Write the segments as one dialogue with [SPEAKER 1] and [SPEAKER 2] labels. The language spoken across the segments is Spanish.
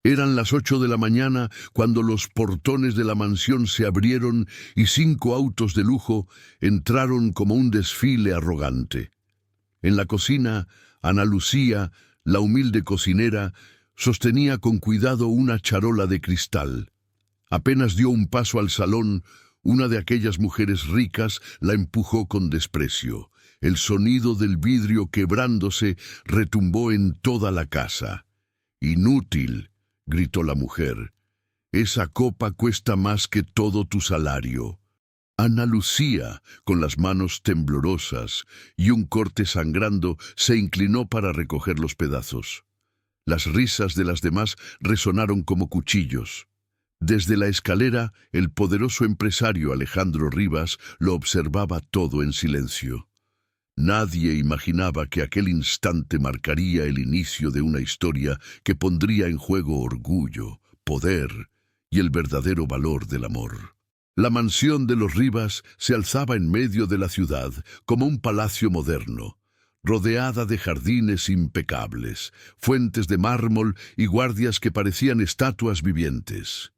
[SPEAKER 1] Eran las 8 de la mañana cuando los portones de la mansión se abrieron y 5 autos de lujo entraron como un desfile arrogante. En la cocina, Ana Lucía, la humilde cocinera, sostenía con cuidado una charola de cristal. Apenas dio un paso al salón, una de aquellas mujeres ricas la empujó con desprecio. El sonido del vidrio quebrándose retumbó en toda la casa. «Inútil», gritó la mujer. «Esa copa cuesta más que todo tu salario». Ana Lucía, con las manos temblorosas y un corte sangrando, se inclinó para recoger los pedazos. Las risas de las demás resonaron como cuchillos. Desde la escalera, el poderoso empresario Alejandro Rivas lo observaba todo en silencio. Nadie imaginaba que aquel instante marcaría el inicio de una historia que pondría en juego orgullo, poder y el verdadero valor del amor. La mansión de los Rivas se alzaba en medio de la ciudad como un palacio moderno, rodeada de jardines impecables, fuentes de mármol y guardias que parecían estatuas vivientes.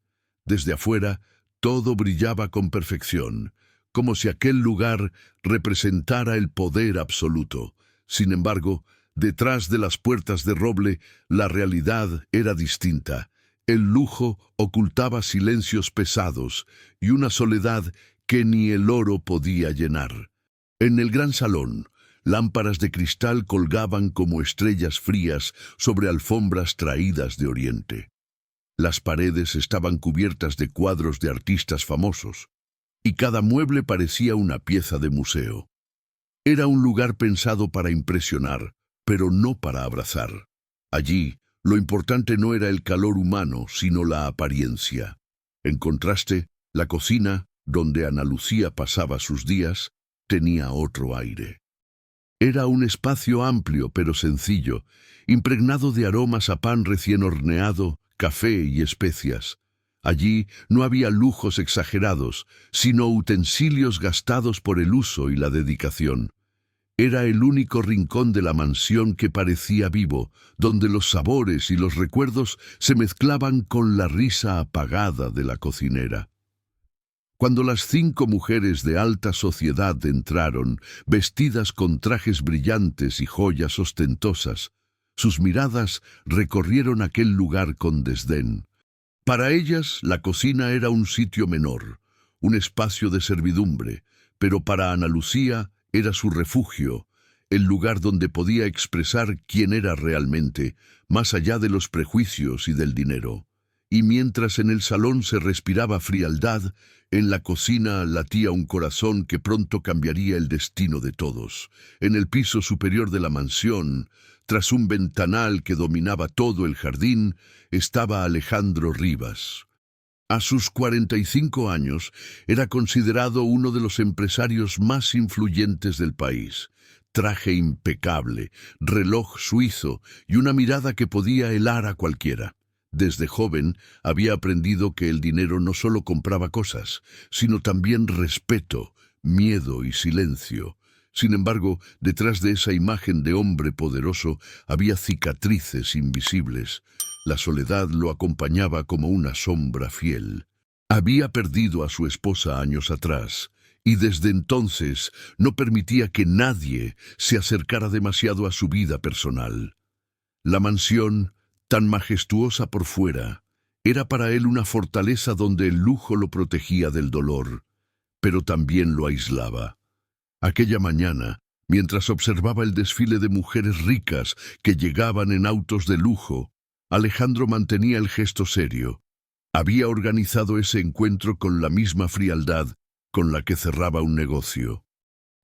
[SPEAKER 1] Desde afuera, todo brillaba con perfección, como si aquel lugar representara el poder absoluto. Sin embargo, detrás de las puertas de roble, la realidad era distinta. El lujo ocultaba silencios pesados y una soledad que ni el oro podía llenar. En el gran salón, lámparas de cristal colgaban como estrellas frías sobre alfombras traídas de Oriente. Las paredes estaban cubiertas de cuadros de artistas famosos, y cada mueble parecía una pieza de museo. Era un lugar pensado para impresionar, pero no para abrazar. Allí, lo importante no era el calor humano, sino la apariencia. En contraste, la cocina, donde Ana Lucía pasaba sus días, tenía otro aire. Era un espacio amplio pero sencillo, impregnado de aromas a pan recién horneado, café y especias. Allí no había lujos exagerados, sino utensilios gastados por el uso y la dedicación. Era el único rincón de la mansión que parecía vivo, donde los sabores y los recuerdos se mezclaban con la risa apagada de la cocinera. Cuando las 5 mujeres de alta sociedad entraron, vestidas con trajes brillantes y joyas ostentosas, sus miradas recorrieron aquel lugar con desdén. Para ellas, la cocina era un sitio menor, un espacio de servidumbre, pero para Ana Lucía era su refugio, el lugar donde podía expresar quién era realmente, más allá de los prejuicios y del dinero. Y mientras en el salón se respiraba frialdad, en la cocina latía un corazón que pronto cambiaría el destino de todos. En el piso superior de la mansión, tras un ventanal que dominaba todo el jardín, estaba Alejandro Rivas. A sus 45 años, era considerado uno de los empresarios más influyentes del país. Traje impecable, reloj suizo y una mirada que podía helar a cualquiera. Desde joven había aprendido que el dinero no solo compraba cosas, sino también respeto, miedo y silencio. Sin embargo, detrás de esa imagen de hombre poderoso había cicatrices invisibles. La soledad lo acompañaba como una sombra fiel. Había perdido a su esposa años atrás, y desde entonces no permitía que nadie se acercara demasiado a su vida personal. La mansión, tan majestuosa por fuera, era para él una fortaleza donde el lujo lo protegía del dolor, pero también lo aislaba. Aquella mañana, mientras observaba el desfile de mujeres ricas que llegaban en autos de lujo, Alejandro mantenía el gesto serio. Había organizado ese encuentro con la misma frialdad con la que cerraba un negocio.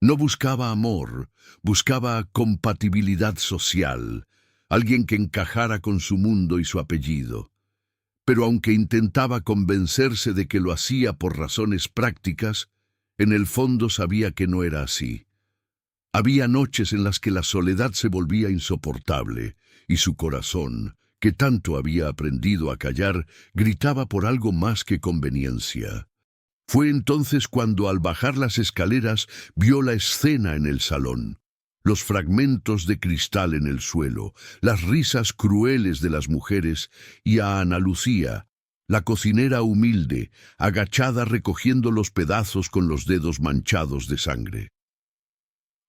[SPEAKER 1] No buscaba amor, buscaba compatibilidad social, alguien que encajara con su mundo y su apellido. Pero aunque intentaba convencerse de que lo hacía por razones prácticas, en el fondo sabía que no era así. Había noches en las que la soledad se volvía insoportable, y su corazón, que tanto había aprendido a callar, gritaba por algo más que conveniencia. Fue entonces cuando, al bajar las escaleras, vio la escena en el salón. los fragmentos de cristal en el suelo, las risas crueles de las mujeres y a Ana Lucía, la cocinera humilde, agachada recogiendo los pedazos con los dedos manchados de sangre.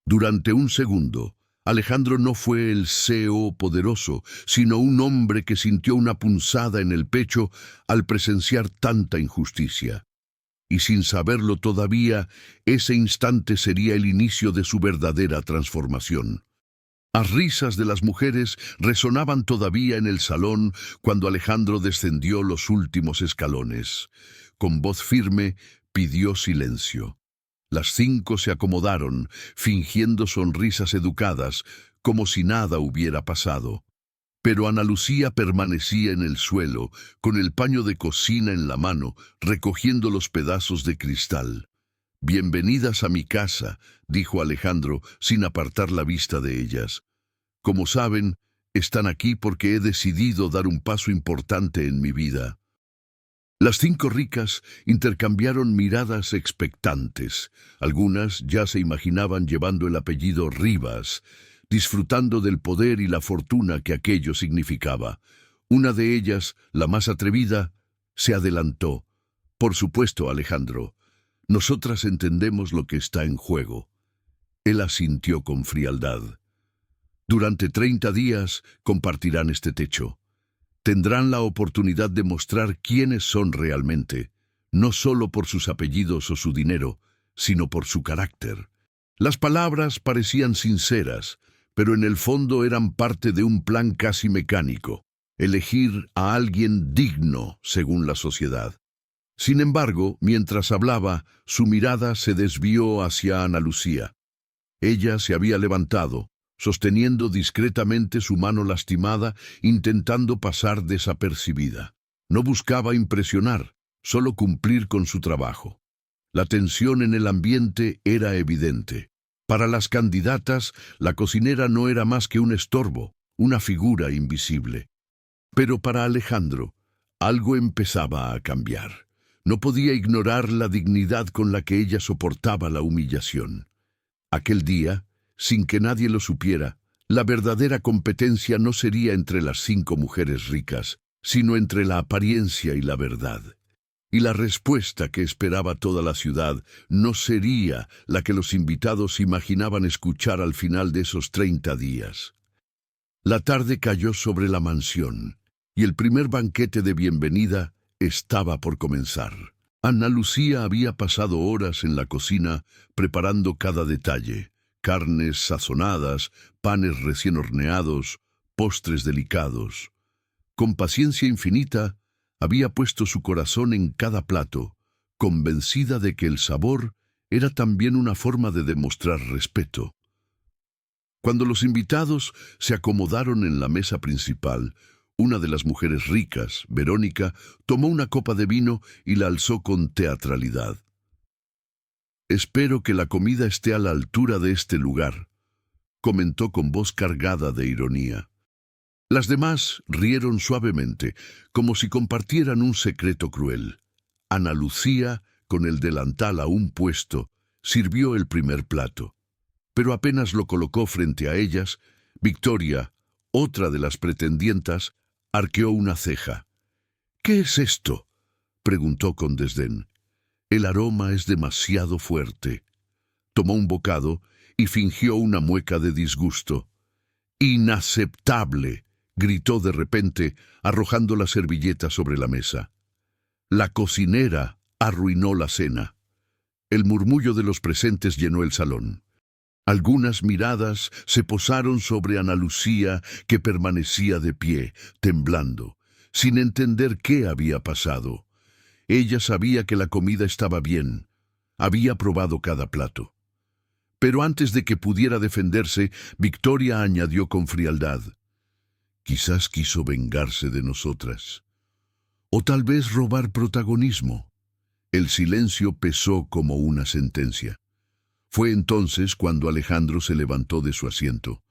[SPEAKER 1] Durante un segundo, Alejandro no fue el CEO poderoso, sino un hombre que sintió una punzada en el pecho al presenciar tanta injusticia. Y sin saberlo todavía, ese instante sería el inicio de su verdadera transformación. Las risas de las mujeres resonaban todavía en el salón cuando Alejandro descendió los últimos escalones. Con voz firme, pidió silencio. Las 5 se acomodaron, fingiendo sonrisas educadas, como si nada hubiera pasado. Pero Ana Lucía permanecía en el suelo, con el paño de cocina en la mano, recogiendo los pedazos de cristal. «Bienvenidas a mi casa», dijo Alejandro, sin apartar la vista de ellas. «Como saben, están aquí porque he decidido dar un paso importante en mi vida». Las 5 ricas intercambiaron miradas expectantes. Algunas ya se imaginaban llevando el apellido Rivas, disfrutando del poder y la fortuna que aquello significaba. Una de ellas, la más atrevida, se adelantó. «Por supuesto, Alejandro. Nosotras entendemos lo que está en juego». Él asintió con frialdad. «Durante 30 días compartirán este techo. Tendrán la oportunidad de mostrar quiénes son realmente, no solo por sus apellidos o su dinero, sino por su carácter». Las palabras parecían sinceras, pero en el fondo eran parte de un plan casi mecánico: elegir a alguien digno según la sociedad. Sin embargo, mientras hablaba, su mirada se desvió hacia Ana Lucía. Ella se había levantado, sosteniendo discretamente su mano lastimada, intentando pasar desapercibida. No buscaba impresionar, solo cumplir con su trabajo. La tensión en el ambiente era evidente. Para las candidatas, la cocinera no era más que un estorbo, una figura invisible. Pero para Alejandro, algo empezaba a cambiar. No podía ignorar la dignidad con la que ella soportaba la humillación. Aquel día, sin que nadie lo supiera, la verdadera competencia no sería entre las 5 mujeres ricas, sino entre la apariencia y la verdad. Y la respuesta que esperaba toda la ciudad no sería la que los invitados imaginaban escuchar al final de esos 30 días. La tarde cayó sobre la mansión, y el primer banquete de bienvenida estaba por comenzar. Ana Lucía había pasado horas en la cocina preparando cada detalle: carnes sazonadas, panes recién horneados, postres delicados. Con paciencia infinita, había puesto su corazón en cada plato, convencida de que el sabor era también una forma de demostrar respeto. Cuando los invitados se acomodaron en la mesa principal, una de las mujeres ricas, Verónica, tomó una copa de vino y la alzó con teatralidad. «Espero que la comida esté a la altura de este lugar», comentó con voz cargada de ironía. Las demás rieron suavemente, como si compartieran un secreto cruel. Ana Lucía, con el delantal aún puesto, sirvió el primer plato. Pero apenas lo colocó frente a ellas, Victoria, otra de las pretendientas, arqueó una ceja. «¿Qué es esto?», preguntó con desdén. «El aroma es demasiado fuerte». Tomó un bocado y fingió una mueca de disgusto. «¡Inaceptable!», gritó de repente, arrojando la servilleta sobre la mesa. La cocinera arruinó la cena. El murmullo de los presentes llenó el salón. Algunas miradas se posaron sobre Ana Lucía, que permanecía de pie, temblando, sin entender qué había pasado. Ella sabía que la comida estaba bien. Había probado cada plato. Pero antes de que pudiera defenderse, Victoria añadió con frialdad: «Quizás quiso vengarse de nosotras. O tal vez robar protagonismo». El silencio pesó como una sentencia. Fue entonces cuando Alejandro se levantó de su asiento.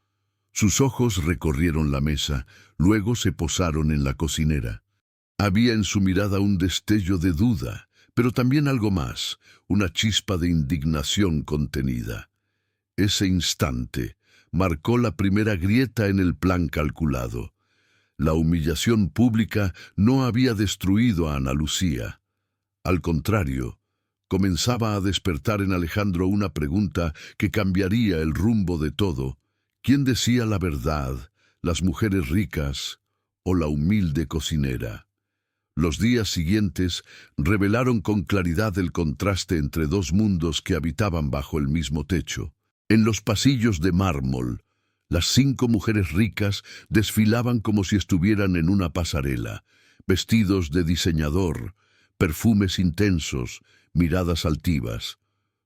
[SPEAKER 1] Sus ojos recorrieron la mesa, luego se posaron en la cocinera. Había en su mirada un destello de duda, pero también algo más, una chispa de indignación contenida. Ese instante marcó la primera grieta en el plan calculado. La humillación pública no había destruido a Ana Lucía. Al contrario, comenzaba a despertar en Alejandro una pregunta que cambiaría el rumbo de todo. ¿Quién decía la verdad, las mujeres ricas o la humilde cocinera? Los días siguientes revelaron con claridad el contraste entre dos mundos que habitaban bajo el mismo techo. En los pasillos de mármol, las 5 mujeres ricas desfilaban como si estuvieran en una pasarela, vestidos de diseñador, perfumes intensos, miradas altivas.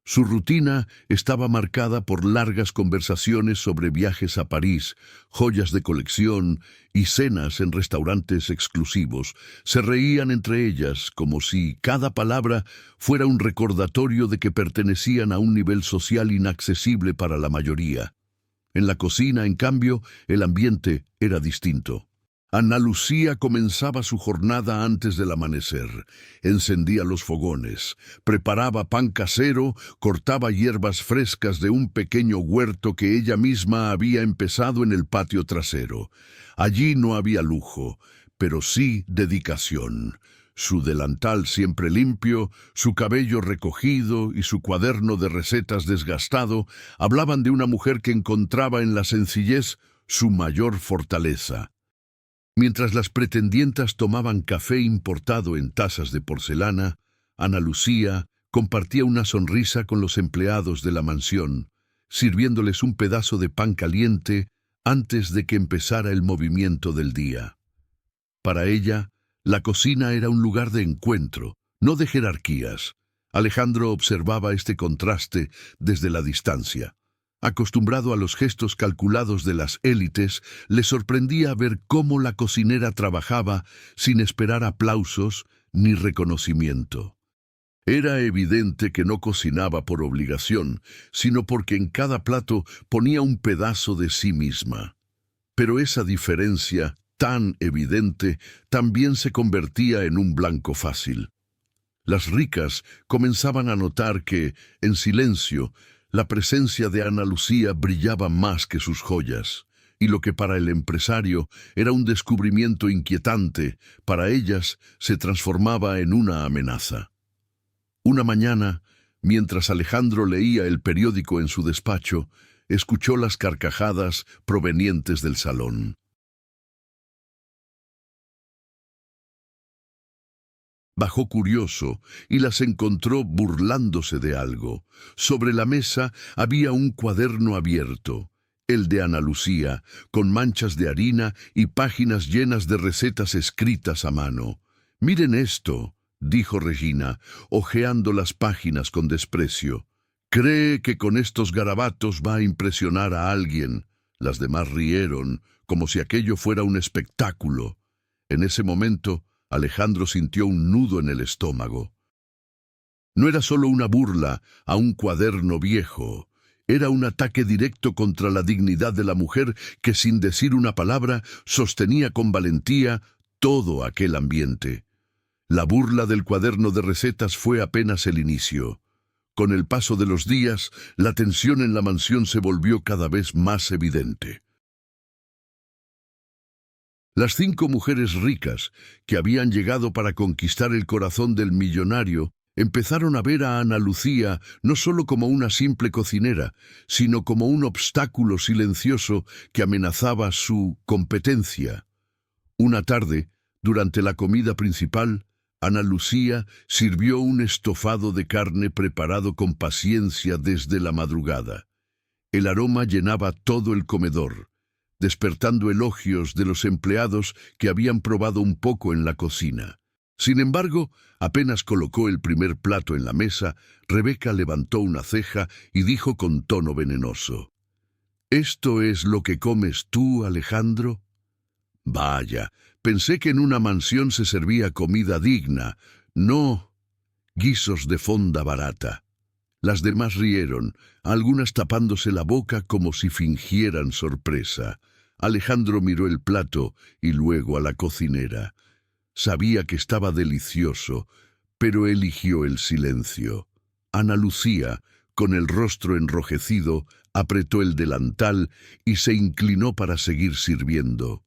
[SPEAKER 1] Su rutina estaba marcada por largas conversaciones sobre viajes a París, joyas de colección y cenas en restaurantes exclusivos. Se reían entre ellas como si cada palabra fuera un recordatorio de que pertenecían a un nivel social inaccesible para la mayoría. En la cocina, en cambio, el ambiente era distinto. Ana Lucía comenzaba su jornada antes del amanecer. Encendía los fogones, preparaba pan casero, cortaba hierbas frescas de un pequeño huerto que ella misma había empezado en el patio trasero. Allí no había lujo, pero sí dedicación. Su delantal siempre limpio, su cabello recogido y su cuaderno de recetas desgastado hablaban de una mujer que encontraba en la sencillez su mayor fortaleza. Mientras las pretendientas tomaban café importado en tazas de porcelana, Ana Lucía compartía una sonrisa con los empleados de la mansión, sirviéndoles un pedazo de pan caliente antes de que empezara el movimiento del día. Para ella, la cocina era un lugar de encuentro, no de jerarquías. Alejandro observaba este contraste desde la distancia. Acostumbrado a los gestos calculados de las élites, le sorprendía ver cómo la cocinera trabajaba sin esperar aplausos ni reconocimiento. Era evidente que no cocinaba por obligación, sino porque en cada plato ponía un pedazo de sí misma. Pero esa diferencia, tan evidente, también se convertía en un blanco fácil. Las ricas comenzaban a notar que, en silencio, la presencia de Ana Lucía brillaba más que sus joyas, y lo que para el empresario era un descubrimiento inquietante, para ellas se transformaba en una amenaza. Una mañana, mientras Alejandro leía el periódico en su despacho, escuchó las carcajadas provenientes del salón. Bajó curioso y las encontró burlándose de algo. Sobre la mesa había un cuaderno abierto, el de Ana Lucía, con manchas de harina y páginas llenas de recetas escritas a mano. «Miren esto», dijo Regina, hojeando las páginas con desprecio. «¿Cree que con estos garabatos va a impresionar a alguien?» Las demás rieron, como si aquello fuera un espectáculo. En ese momento, Alejandro sintió un nudo en el estómago. No era solo una burla a un cuaderno viejo, era un ataque directo contra la dignidad de la mujer que, sin decir una palabra, sostenía con valentía todo aquel ambiente. La burla del cuaderno de recetas fue apenas el inicio. Con el paso de los días, la tensión en la mansión se volvió cada vez más evidente. Las 5 mujeres ricas, que habían llegado para conquistar el corazón del millonario, empezaron a ver a Ana Lucía no solo como una simple cocinera, sino como un obstáculo silencioso que amenazaba su competencia. Una tarde, durante la comida principal, Ana Lucía sirvió un estofado de carne preparado con paciencia desde la madrugada. El aroma llenaba todo el comedor, despertando elogios de los empleados que habían probado un poco en la cocina. Sin embargo, apenas colocó el primer plato en la mesa, Rebeca levantó una ceja y dijo con tono venenoso: «¿Esto es lo que comes tú, Alejandro?» «Vaya, pensé que en una mansión se servía comida digna, no guisos de fonda barata». Las demás rieron, algunas tapándose la boca como si fingieran sorpresa. Alejandro miró el plato y luego a la cocinera. Sabía que estaba delicioso, pero eligió el silencio. Ana Lucía, con el rostro enrojecido, apretó el delantal y se inclinó para seguir sirviendo.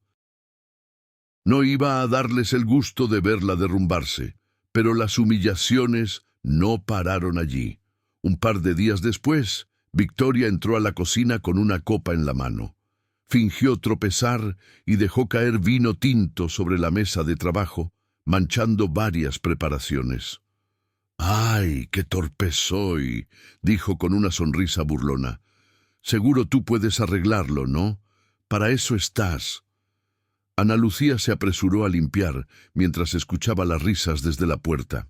[SPEAKER 1] No iba a darles el gusto de verla derrumbarse, pero las humillaciones no pararon allí. Un par de días después, Victoria entró a la cocina con una copa en la mano. Fingió tropezar y dejó caer vino tinto sobre la mesa de trabajo, manchando varias preparaciones. «¡Ay, qué torpe soy!», dijo con una sonrisa burlona. «Seguro tú puedes arreglarlo, ¿no? Para eso estás». Ana Lucía se apresuró a limpiar mientras escuchaba las risas desde la puerta.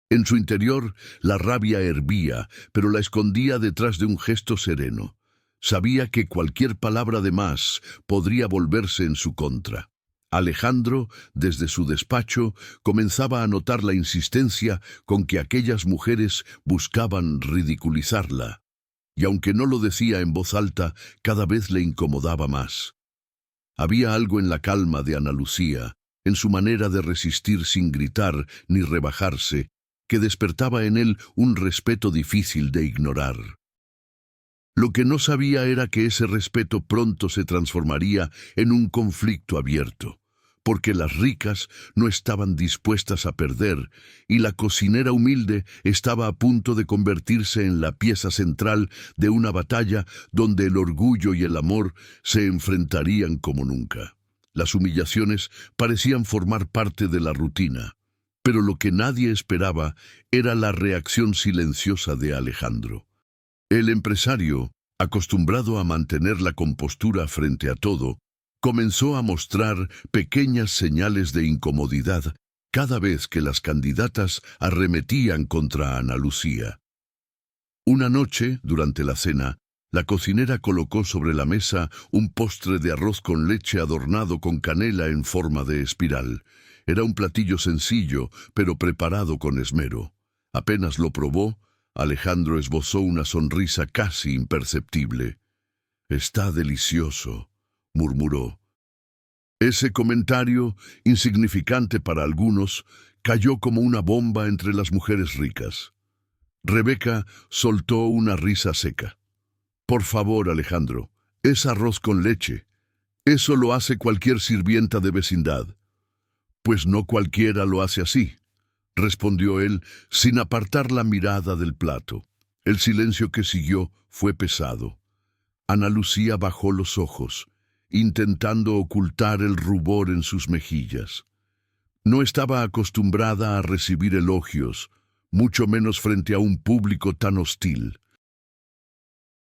[SPEAKER 1] En su interior, la rabia hervía, pero la escondía detrás de un gesto sereno. Sabía que cualquier palabra de más podría volverse en su contra. Alejandro, desde su despacho, comenzaba a notar la insistencia con que aquellas mujeres buscaban ridiculizarla. Y aunque no lo decía en voz alta, cada vez le incomodaba más. Había algo en la calma de Ana Lucía, en su manera de resistir sin gritar ni rebajarse, que despertaba en él un respeto difícil de ignorar. Lo que no sabía era que ese respeto pronto se transformaría en un conflicto abierto, porque las ricas no estaban dispuestas a perder y la cocinera humilde estaba a punto de convertirse en la pieza central de una batalla donde el orgullo y el amor se enfrentarían como nunca. Las humillaciones parecían formar parte de la rutina, pero lo que nadie esperaba era la reacción silenciosa de Alejandro. El empresario, acostumbrado a mantener la compostura frente a todo, comenzó a mostrar pequeñas señales de incomodidad cada vez que las candidatas arremetían contra Ana Lucía. Una noche, durante la cena, la cocinera colocó sobre la mesa un postre de arroz con leche adornado con canela en forma de espiral. Era un platillo sencillo, pero preparado con esmero. Apenas lo probó, Alejandro esbozó una sonrisa casi imperceptible. «Está delicioso», murmuró. Ese comentario, insignificante para algunos, cayó como una bomba entre las mujeres ricas. Rebeca soltó una risa seca. «Por favor, Alejandro, es arroz con leche. Eso lo hace cualquier sirvienta de vecindad». «Pues no cualquiera lo hace así», respondió él sin apartar la mirada del plato. El silencio que siguió fue pesado. Ana Lucía bajó los ojos, intentando ocultar el rubor en sus mejillas. No estaba acostumbrada a recibir elogios, mucho menos frente a un público tan hostil.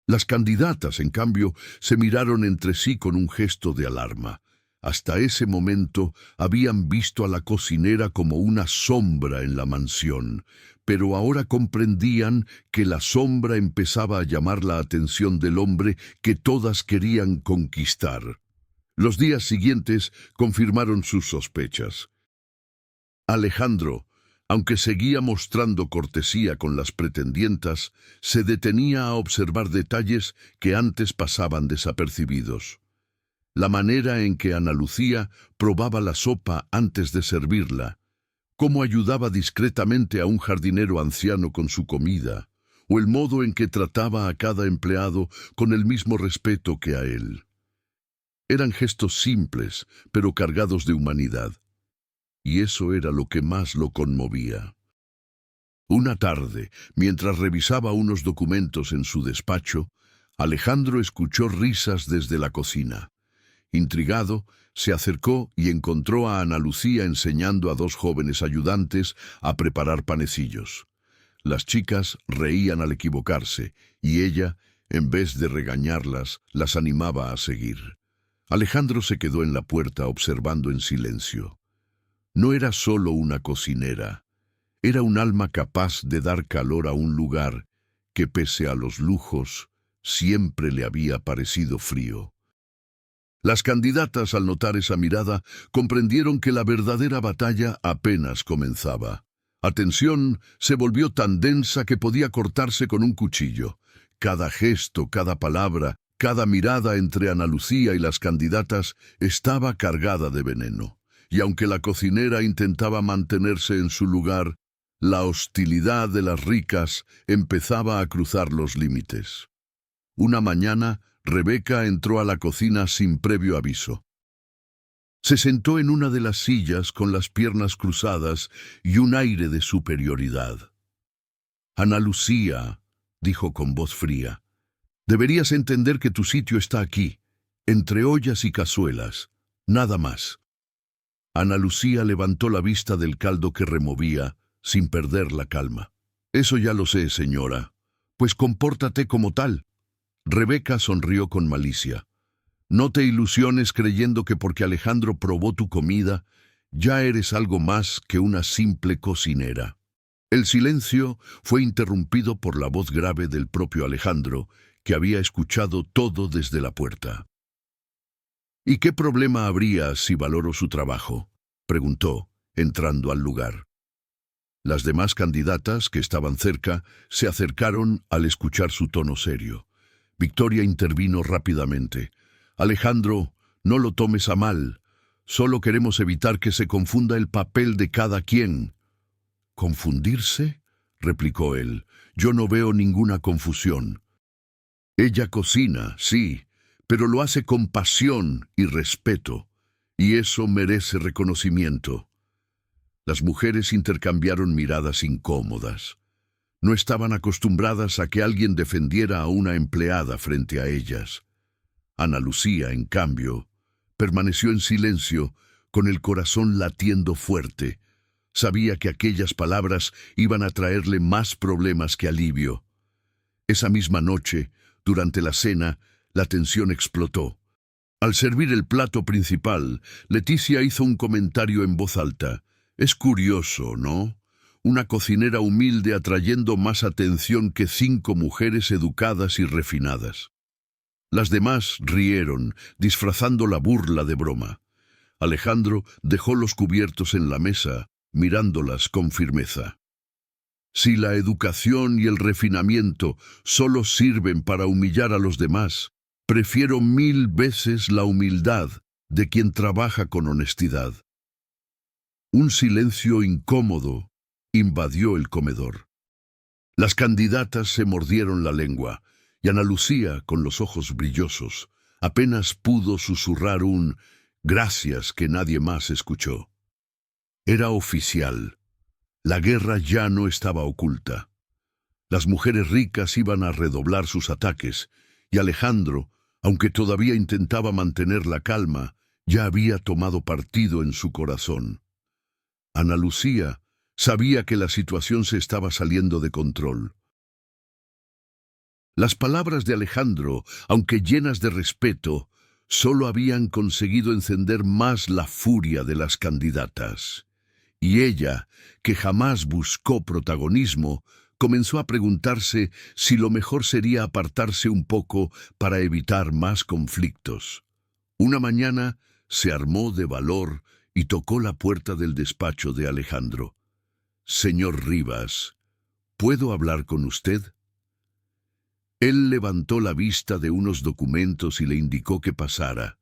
[SPEAKER 1] Las candidatas, en cambio, se miraron entre sí con un gesto de alarma. Hasta ese momento habían visto a la cocinera como una sombra en la mansión, pero ahora comprendían que la sombra empezaba a llamar la atención del hombre que todas querían conquistar. Los días siguientes confirmaron sus sospechas. Alejandro, aunque seguía mostrando cortesía con las pretendientas, se detenía a observar detalles que antes pasaban desapercibidos. La manera en que Ana Lucía probaba la sopa antes de servirla, cómo ayudaba discretamente a un jardinero anciano con su comida, o el modo en que trataba a cada empleado con el mismo respeto que a él. Eran gestos simples, pero cargados de humanidad, y eso era lo que más lo conmovía. Una tarde, mientras revisaba unos documentos en su despacho, Alejandro escuchó risas desde la cocina. Intrigado, se acercó y encontró a Ana Lucía enseñando a dos jóvenes ayudantes a preparar panecillos. Las chicas reían al equivocarse, y ella, en vez de regañarlas, las animaba a seguir. Alejandro se quedó en la puerta observando en silencio. No era solo una cocinera, era un alma capaz de dar calor a un lugar que, pese a los lujos, siempre le había parecido frío. Las candidatas, al notar esa mirada, comprendieron que la verdadera batalla apenas comenzaba. La tensión se volvió tan densa que podía cortarse con un cuchillo. Cada gesto, cada palabra, cada mirada entre Ana Lucía y las candidatas estaba cargada de veneno. Y aunque la cocinera intentaba mantenerse en su lugar, La hostilidad de las ricas empezaba a cruzar los límites. Una mañana, Rebeca entró a la cocina sin previo aviso. Se sentó en una de las sillas con las piernas cruzadas y un aire de superioridad. «Ana Lucía», dijo con voz fría, «deberías entender que tu sitio está aquí, entre ollas y cazuelas, nada más». Ana Lucía levantó la vista del caldo que removía, sin perder la calma. «Eso ya lo sé, señora. Pues compórtate como tal». Rebeca sonrió con malicia. «No te ilusiones creyendo que porque Alejandro probó tu comida, ya eres algo más que una simple cocinera». El silencio fue interrumpido por la voz grave del propio Alejandro, que había escuchado todo desde la puerta. «¿Y qué problema habría si valoro su trabajo?», preguntó, entrando al lugar. Las demás candidatas, que estaban cerca, se acercaron al escuchar su tono serio. Victoria intervino rápidamente. «Alejandro, no lo tomes a mal. Solo queremos evitar que se confunda el papel de cada quien». «¿Confundirse?», replicó él. «Yo no veo ninguna confusión. Ella cocina, sí, pero lo hace con pasión y respeto, y eso merece reconocimiento». Las mujeres intercambiaron miradas incómodas. No estaban acostumbradas a que alguien defendiera a una empleada frente a ellas. Ana Lucía, en cambio, permaneció en silencio, con el corazón latiendo fuerte. Sabía que aquellas palabras iban a traerle más problemas que alivio. Esa misma noche, durante la cena, la tensión explotó. Al servir el plato principal, Leticia hizo un comentario en voz alta. «Es curioso, ¿no? Una cocinera humilde atrayendo más atención que 5 mujeres educadas y refinadas». Las demás rieron, disfrazando la burla de broma. Alejandro dejó los cubiertos en la mesa, mirándolas con firmeza. «Si la educación y el refinamiento solo sirven para humillar a los demás, prefiero 1000 veces la humildad de quien trabaja con honestidad». Un silencio incómodo invadió el comedor. Las candidatas se mordieron la lengua, y Ana Lucía, con los ojos brillosos, apenas pudo susurrar un «gracias» que nadie más escuchó. Era oficial. La guerra ya no estaba oculta. Las mujeres ricas iban a redoblar sus ataques, y Alejandro, aunque todavía intentaba mantener la calma, ya había tomado partido en su corazón. Ana Lucía sabía que la situación se estaba saliendo de control. Las palabras de Alejandro, aunque llenas de respeto, solo habían conseguido encender más la furia de las candidatas. Y ella, que jamás buscó protagonismo, comenzó a preguntarse si lo mejor sería apartarse un poco para evitar más conflictos. Una mañana se armó de valor y tocó la puerta del despacho de Alejandro. «Señor Rivas, ¿puedo hablar con usted?». Él levantó la vista de unos documentos y le indicó que pasara.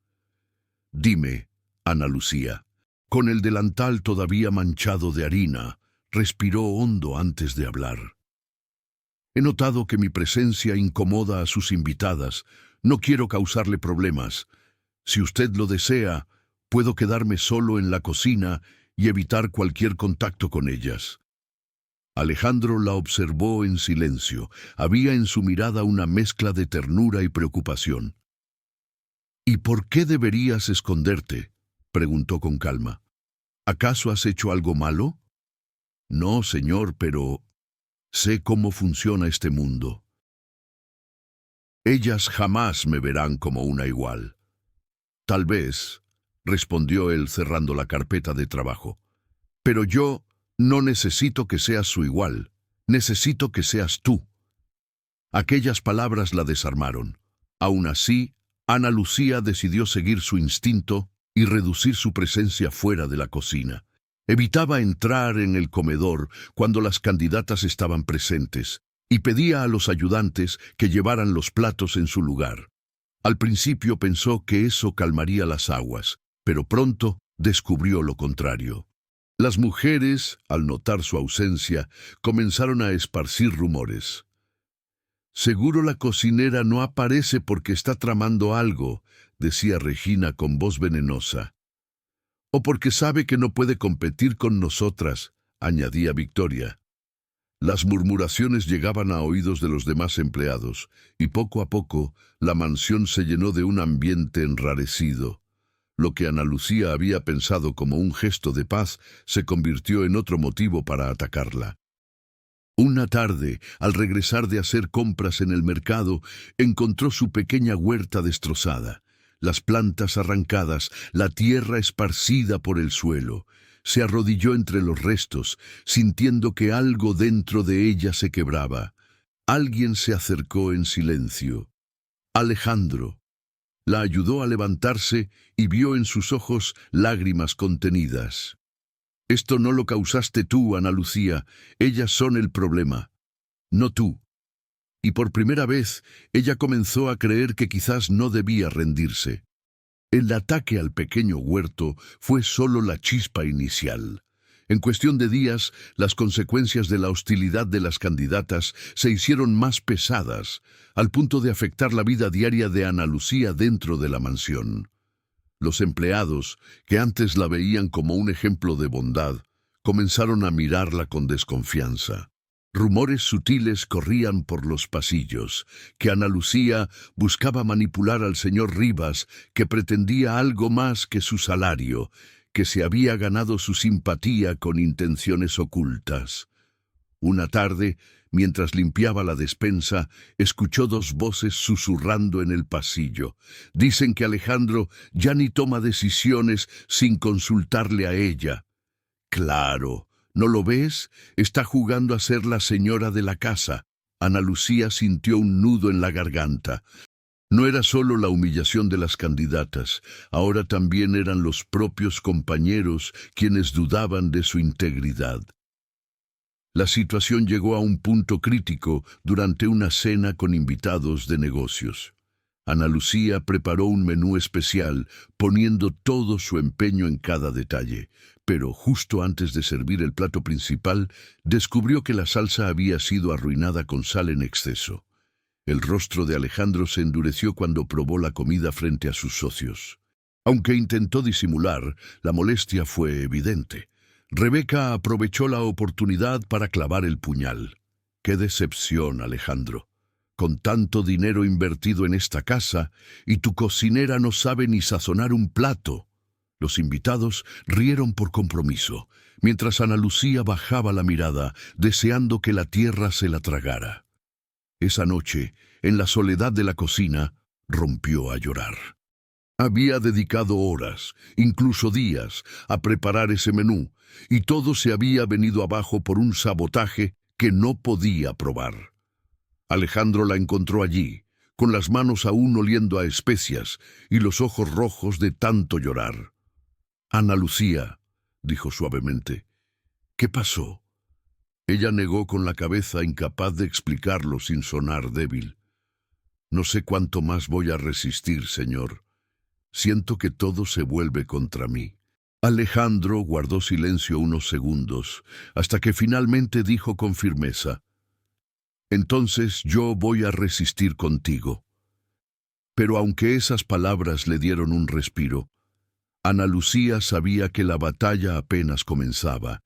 [SPEAKER 1] «Dime, Ana Lucía». Con el delantal todavía manchado de harina, respiró hondo antes de hablar. «He notado que mi presencia incomoda a sus invitadas. No quiero causarle problemas. Si usted lo desea, puedo quedarme solo en la cocina y evitar cualquier contacto con ellas». Alejandro la observó en silencio. Había en su mirada una mezcla de ternura y preocupación. «¿Y por qué deberías esconderte?», preguntó con calma. «¿Acaso has hecho algo malo?». «No, señor, pero sé cómo funciona este mundo. Ellas jamás me verán como una igual». «Tal vez», respondió él cerrando la carpeta de trabajo. «Pero yo no necesito que seas su igual. Necesito que seas tú». Aquellas palabras la desarmaron. Aún así, Ana Lucía decidió seguir su instinto y reducir su presencia fuera de la cocina. Evitaba entrar en el comedor cuando las candidatas estaban presentes y pedía a los ayudantes que llevaran los platos en su lugar. Al principio pensó que eso calmaría las aguas, pero pronto descubrió lo contrario. Las mujeres, al notar su ausencia, comenzaron a esparcir rumores. «Seguro la cocinera no aparece porque está tramando algo», decía Regina con voz venenosa. «O porque sabe que no puede competir con nosotras», añadía Victoria. Las murmuraciones llegaban a oídos de los demás empleados, y poco a poco la mansión se llenó de un ambiente enrarecido. Lo que Ana Lucía había pensado como un gesto de paz se convirtió en otro motivo para atacarla. Una tarde, al regresar de hacer compras en el mercado, encontró su pequeña huerta destrozada, las plantas arrancadas, la tierra esparcida por el suelo. Se arrodilló entre los restos, sintiendo que algo dentro de ella se quebraba. Alguien se acercó en silencio. Alejandro. La ayudó a levantarse y vio en sus ojos lágrimas contenidas. «Esto no lo causaste tú, Ana Lucía. Ellas son el problema, no tú». Y por primera vez, ella comenzó a creer que quizás no debía rendirse. El ataque al pequeño huerto fue solo la chispa inicial. En cuestión de días, las consecuencias de la hostilidad de las candidatas se hicieron más pesadas, al punto de afectar la vida diaria de Ana Lucía dentro de la mansión. Los empleados, que antes la veían como un ejemplo de bondad, comenzaron a mirarla con desconfianza. Rumores sutiles corrían por los pasillos, que Ana Lucía buscaba manipular al señor Rivas, que pretendía algo más que su salario, que se había ganado su simpatía con intenciones ocultas. Una tarde, mientras limpiaba la despensa, escuchó dos voces susurrando en el pasillo. Dicen que Alejandro ya ni toma decisiones sin consultarle a ella. Claro, ¿no lo ves? Está jugando a ser la señora de la casa. Ana Lucía sintió un nudo en la garganta. No era solo la humillación de las candidatas, ahora también eran los propios compañeros quienes dudaban de su integridad. La situación llegó a un punto crítico durante una cena con invitados de negocios. Ana Lucía preparó un menú especial, poniendo todo su empeño en cada detalle, pero justo antes de servir el plato principal, descubrió que la salsa había sido arruinada con sal en exceso. El rostro de Alejandro se endureció cuando probó la comida frente a sus socios. Aunque intentó disimular, la molestia fue evidente. Rebeca aprovechó la oportunidad para clavar el puñal. ¡Qué decepción, Alejandro! Con tanto dinero invertido en esta casa, y tu cocinera no sabe ni sazonar un plato. Los invitados rieron por compromiso, mientras Ana Lucía bajaba la mirada, deseando que la tierra se la tragara. Esa noche, en la soledad de la cocina, rompió a llorar. Había dedicado horas, incluso días, a preparar ese menú, y todo se había venido abajo por un sabotaje que no podía probar. Alejandro la encontró allí, con las manos aún oliendo a especias y los ojos rojos de tanto llorar. «Ana Lucía», dijo suavemente, «¿qué pasó?». Ella negó con la cabeza, incapaz de explicarlo sin sonar débil. «No sé cuánto más voy a resistir, señor. Siento que todo se vuelve contra mí». Alejandro guardó silencio unos segundos, hasta que finalmente dijo con firmeza: «Entonces yo voy a resistir contigo». Pero aunque esas palabras le dieron un respiro, Ana Lucía sabía que la batalla apenas comenzaba,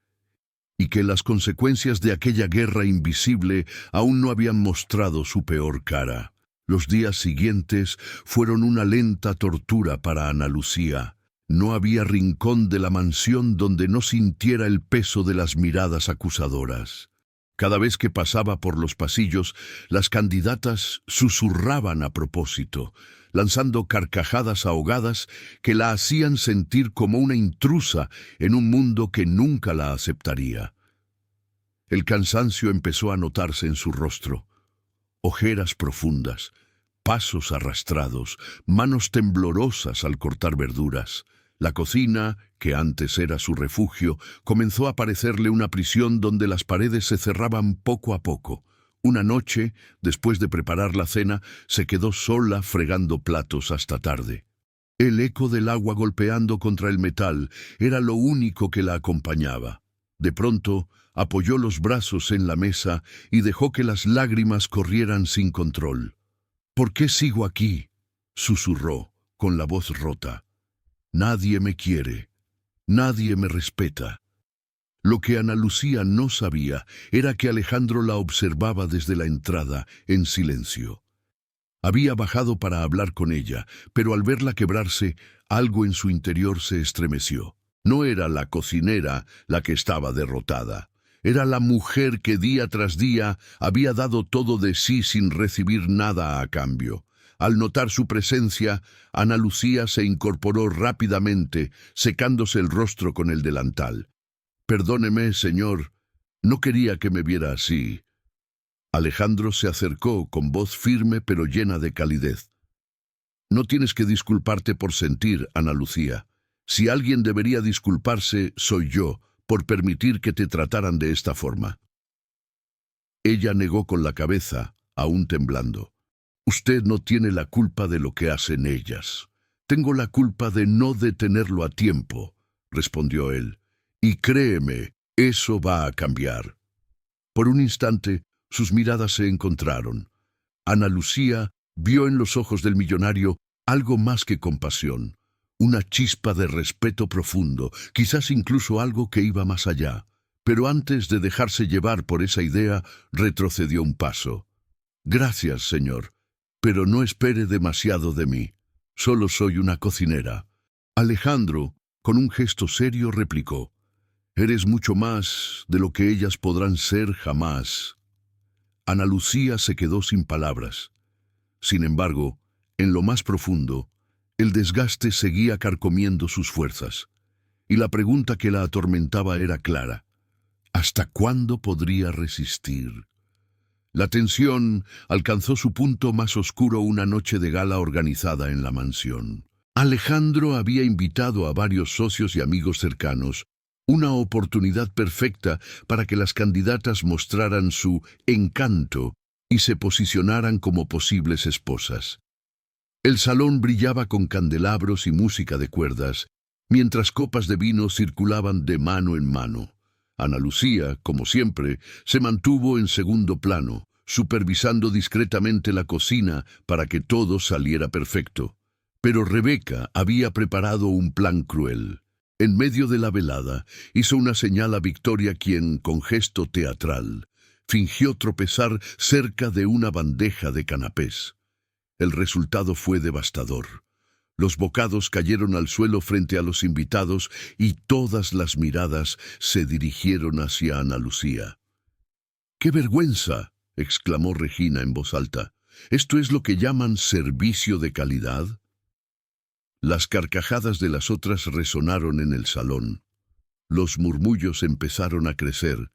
[SPEAKER 1] y que las consecuencias de aquella guerra invisible aún no habían mostrado su peor cara. Los días siguientes fueron una lenta tortura para Ana Lucía. No había rincón de la mansión donde no sintiera el peso de las miradas acusadoras. Cada vez que pasaba por los pasillos, las candidatas susurraban a propósito, lanzando carcajadas ahogadas que la hacían sentir como una intrusa en un mundo que nunca la aceptaría. El cansancio empezó a notarse en su rostro. Ojeras profundas, pasos arrastrados, manos temblorosas al cortar verduras. La cocina, que antes era su refugio, comenzó a parecerle una prisión donde las paredes se cerraban poco a poco. Una noche, después de preparar la cena, se quedó sola fregando platos hasta tarde. El eco del agua golpeando contra el metal era lo único que la acompañaba. De pronto, apoyó los brazos en la mesa y dejó que las lágrimas corrieran sin control. «¿Por qué sigo aquí?», susurró, con la voz rota. «Nadie me quiere. Nadie me respeta». Lo que Ana Lucía no sabía era que Alejandro la observaba desde la entrada, en silencio. Había bajado para hablar con ella, pero al verla quebrarse, algo en su interior se estremeció. No era la cocinera la que estaba derrotada. Era la mujer que día tras día había dado todo de sí sin recibir nada a cambio. Al notar su presencia, Ana Lucía se incorporó rápidamente, secándose el rostro con el delantal. «Perdóneme, señor, no quería que me viera así». Alejandro se acercó con voz firme pero llena de calidez. «No tienes que disculparte por sentir, Ana Lucía. Si alguien debería disculparse, soy yo, por permitir que te trataran de esta forma». Ella negó con la cabeza, aún temblando. «Usted no tiene la culpa de lo que hacen ellas. Tengo la culpa de no detenerlo a tiempo», respondió él. «Y créeme, eso va a cambiar». Por un instante, sus miradas se encontraron. Ana Lucía vio en los ojos del millonario algo más que compasión, una chispa de respeto profundo, quizás incluso algo que iba más allá. Pero antes de dejarse llevar por esa idea, retrocedió un paso. «Gracias, señor, pero no espere demasiado de mí. Solo soy una cocinera». Alejandro, con un gesto serio, replicó: «Eres mucho más de lo que ellas podrán ser jamás». Ana Lucía se quedó sin palabras. Sin embargo, en lo más profundo, el desgaste seguía carcomiendo sus fuerzas, y la pregunta que la atormentaba era clara: ¿hasta cuándo podría resistir? La tensión alcanzó su punto más oscuro una noche de gala organizada en la mansión. Alejandro había invitado a varios socios y amigos cercanos, una oportunidad perfecta para que las candidatas mostraran su encanto y se posicionaran como posibles esposas. El salón brillaba con candelabros y música de cuerdas, mientras copas de vino circulaban de mano en mano. Ana Lucía, como siempre, se mantuvo en segundo plano, supervisando discretamente la cocina para que todo saliera perfecto. Pero Rebeca había preparado un plan cruel. En medio de la velada, hizo una señal a Victoria, quien, con gesto teatral, fingió tropezar cerca de una bandeja de canapés. El resultado fue devastador. Los bocados cayeron al suelo frente a los invitados y todas las miradas se dirigieron hacia Ana Lucía. «¡Qué vergüenza!», exclamó Regina en voz alta. «¿Esto es lo que llaman servicio de calidad?». Las carcajadas de las otras resonaron en el salón. Los murmullos empezaron a crecer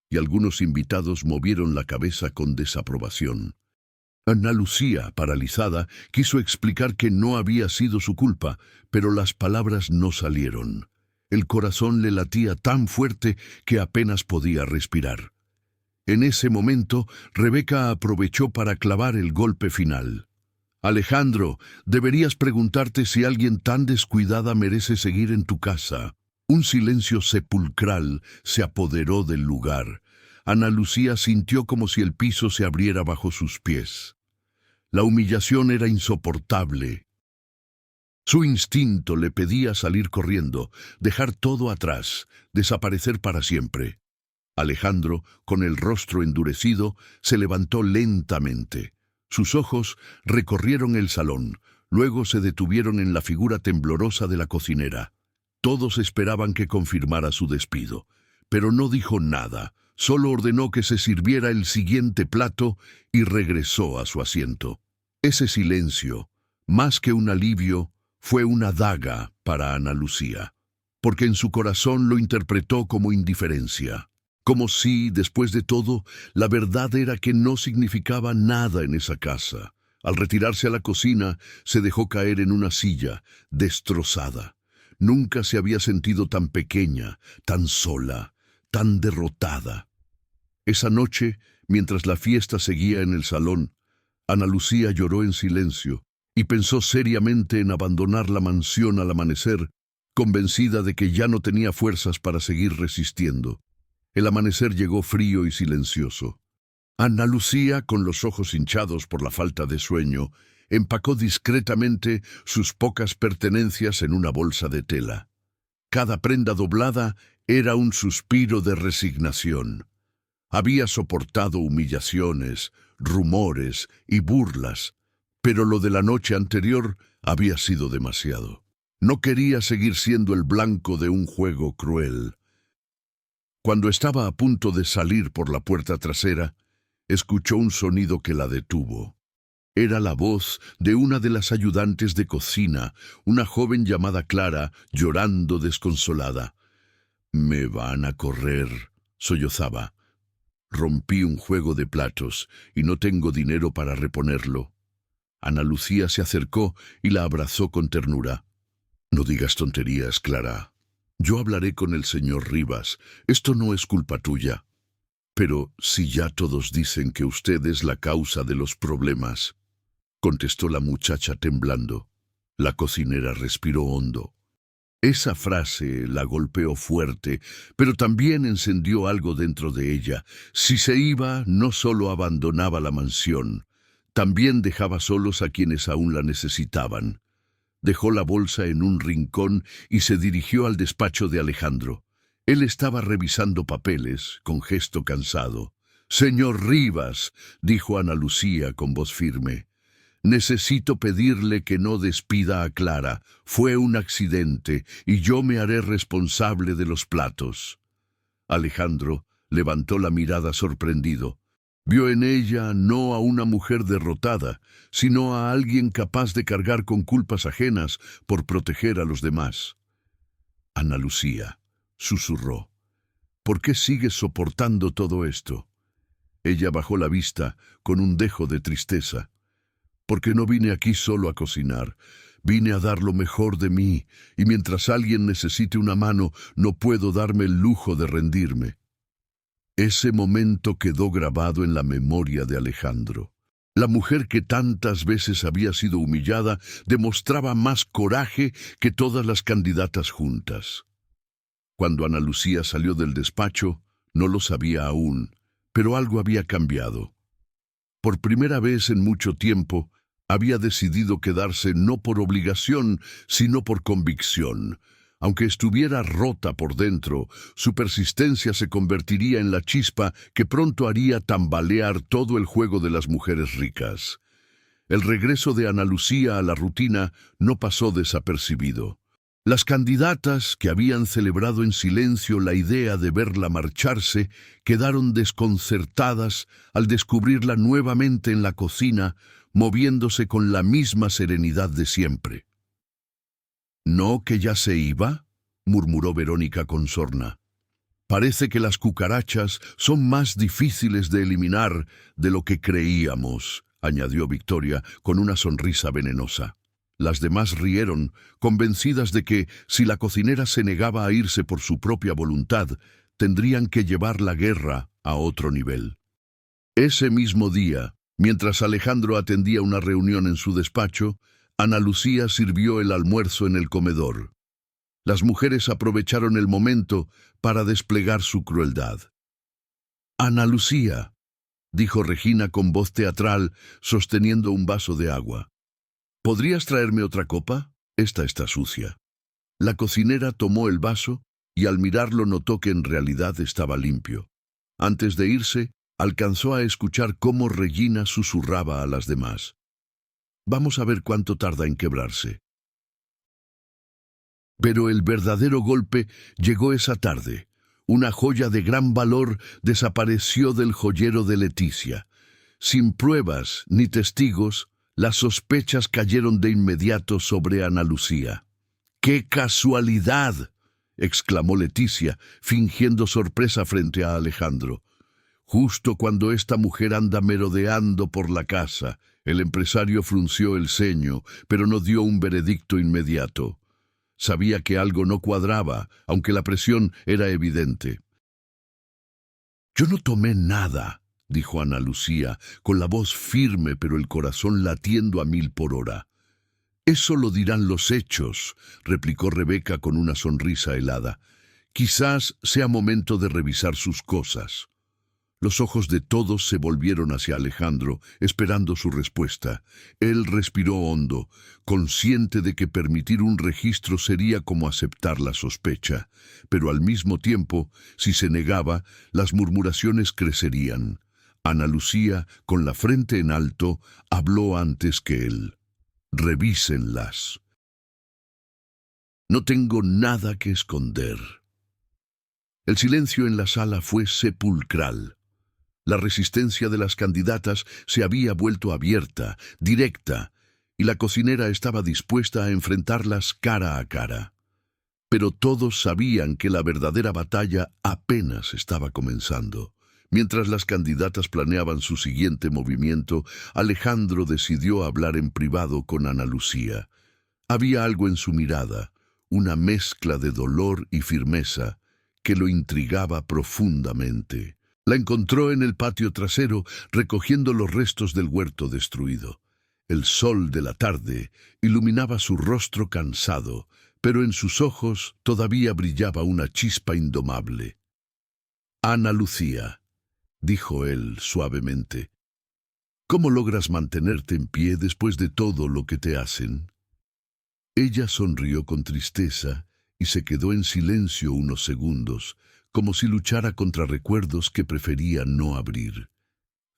[SPEAKER 1] y algunos invitados movieron la cabeza con desaprobación. Ana Lucía, paralizada, quiso explicar que no había sido su culpa, pero las palabras no salieron. El corazón le latía tan fuerte que apenas podía respirar. En ese momento, Rebeca aprovechó para clavar el golpe final. «Alejandro, deberías preguntarte si alguien tan descuidada merece seguir en tu casa». Un silencio sepulcral se apoderó del lugar. Ana Lucía sintió como si el piso se abriera bajo sus pies. La humillación era insoportable. Su instinto le pedía salir corriendo, dejar todo atrás, desaparecer para siempre. Alejandro, con el rostro endurecido, se levantó lentamente. Sus ojos recorrieron el salón, luego se detuvieron en la figura temblorosa de la cocinera. Todos esperaban que confirmara su despido, pero no dijo nada, solo ordenó que se sirviera el siguiente plato y regresó a su asiento. Ese silencio, más que un alivio, fue una daga para Ana Lucía, porque en su corazón lo interpretó como indiferencia. Como si, después de todo, la verdad era que no significaba nada en esa casa. Al retirarse a la cocina, se dejó caer en una silla, destrozada. Nunca se había sentido tan pequeña, tan sola, tan derrotada. Esa noche, mientras la fiesta seguía en el salón, Ana Lucía lloró en silencio, y pensó seriamente en abandonar la mansión al amanecer, convencida de que ya no tenía fuerzas para seguir resistiendo. El amanecer llegó frío y silencioso. Ana Lucía, con los ojos hinchados por la falta de sueño, empacó discretamente sus pocas pertenencias en una bolsa de tela. Cada prenda doblada era un suspiro de resignación. Había soportado humillaciones, rumores y burlas, pero lo de la noche anterior había sido demasiado. No quería seguir siendo el blanco de un juego cruel. Cuando estaba a punto de salir por la puerta trasera, escuchó un sonido que la detuvo. Era la voz de una de las ayudantes de cocina, una joven llamada Clara, llorando desconsolada. «Me van a correr», sollozaba. «Rompí un juego de platos y no tengo dinero para reponerlo». Ana Lucía se acercó y la abrazó con ternura. «No digas tonterías, Clara. Yo hablaré con el señor Rivas. Esto no es culpa tuya». «Pero si ya todos dicen que usted es la causa de los problemas», contestó la muchacha temblando. La cocinera respiró hondo. Esa frase la golpeó fuerte, pero también encendió algo dentro de ella. Si se iba, no solo abandonaba la mansión, también dejaba solos a quienes aún la necesitaban. Dejó la bolsa en un rincón y se dirigió al despacho de Alejandro. Él estaba revisando papeles, con gesto cansado. «Señor Rivas», dijo Ana Lucía con voz firme, «necesito pedirle que no despida a Clara. Fue un accidente y yo me haré responsable de los platos». Alejandro levantó la mirada sorprendido. Vio en ella no a una mujer derrotada, sino a alguien capaz de cargar con culpas ajenas por proteger a los demás. «Ana Lucía», susurró, «¿por qué sigues soportando todo esto?» Ella bajó la vista con un dejo de tristeza. «Porque no vine aquí solo a cocinar. Vine a dar lo mejor de mí, y mientras alguien necesite una mano, no puedo darme el lujo de rendirme». Ese momento quedó grabado en la memoria de Alejandro. La mujer que tantas veces había sido humillada demostraba más coraje que todas las candidatas juntas. Cuando Ana Lucía salió del despacho, no lo sabía aún, pero algo había cambiado. Por primera vez en mucho tiempo, había decidido quedarse no por obligación, sino por convicción. Aunque estuviera rota por dentro, su persistencia se convertiría en la chispa que pronto haría tambalear todo el juego de las mujeres ricas. El regreso de Ana Lucía a la rutina no pasó desapercibido. Las candidatas, que habían celebrado en silencio la idea de verla marcharse, quedaron desconcertadas al descubrirla nuevamente en la cocina, moviéndose con la misma serenidad de siempre. «¿No que ya se iba?», murmuró Verónica con sorna. «Parece que las cucarachas son más difíciles de eliminar de lo que creíamos», añadió Victoria con una sonrisa venenosa. Las demás rieron, convencidas de que, si la cocinera se negaba a irse por su propia voluntad, tendrían que llevar la guerra a otro nivel. Ese mismo día, mientras Alejandro atendía una reunión en su despacho, Ana Lucía sirvió el almuerzo en el comedor. Las mujeres aprovecharon el momento para desplegar su crueldad. «Ana Lucía», dijo Regina con voz teatral, sosteniendo un vaso de agua, «¿podrías traerme otra copa? Esta está sucia». La cocinera tomó el vaso y al mirarlo notó que en realidad estaba limpio. Antes de irse, alcanzó a escuchar cómo Regina susurraba a las demás: «Vamos a ver cuánto tarda en quebrarse». Pero el verdadero golpe llegó esa tarde. Una joya de gran valor desapareció del joyero de Leticia. Sin pruebas ni testigos, las sospechas cayeron de inmediato sobre Ana Lucía. «¡Qué casualidad!», exclamó Leticia, fingiendo sorpresa frente a Alejandro. «Justo cuando esta mujer anda merodeando por la casa». El empresario frunció el ceño, pero no dio un veredicto inmediato. Sabía que algo no cuadraba, aunque la presión era evidente. «Yo no tomé nada», dijo Ana Lucía, con la voz firme pero el corazón latiendo a 1000 por hora. Eso lo dirán los hechos, replicó Rebeca con una sonrisa helada. Quizás sea momento de revisar sus cosas. Los ojos de todos se volvieron hacia Alejandro, esperando su respuesta. Él respiró hondo, consciente de que permitir un registro sería como aceptar la sospecha, pero al mismo tiempo, si se negaba, las murmuraciones crecerían. Ana Lucía, con la frente en alto, habló antes que él. Revísenlas. No tengo nada que esconder. El silencio en la sala fue sepulcral. La resistencia de las candidatas se había vuelto abierta, directa, y la cocinera estaba dispuesta a enfrentarlas cara a cara. Pero todos sabían que la verdadera batalla apenas estaba comenzando. Mientras las candidatas planeaban su siguiente movimiento, Alejandro decidió hablar en privado con Ana Lucía. Había algo en su mirada, una mezcla de dolor y firmeza, que lo intrigaba profundamente. La encontró en el patio trasero, recogiendo los restos del huerto destruido. El sol de la tarde iluminaba su rostro cansado, pero en sus ojos todavía brillaba una chispa indomable. «Ana Lucía», dijo él suavemente, «¿cómo logras mantenerte en pie después de todo lo que te hacen?» Ella sonrió con tristeza y se quedó en silencio unos segundos, como si luchara contra recuerdos que prefería no abrir.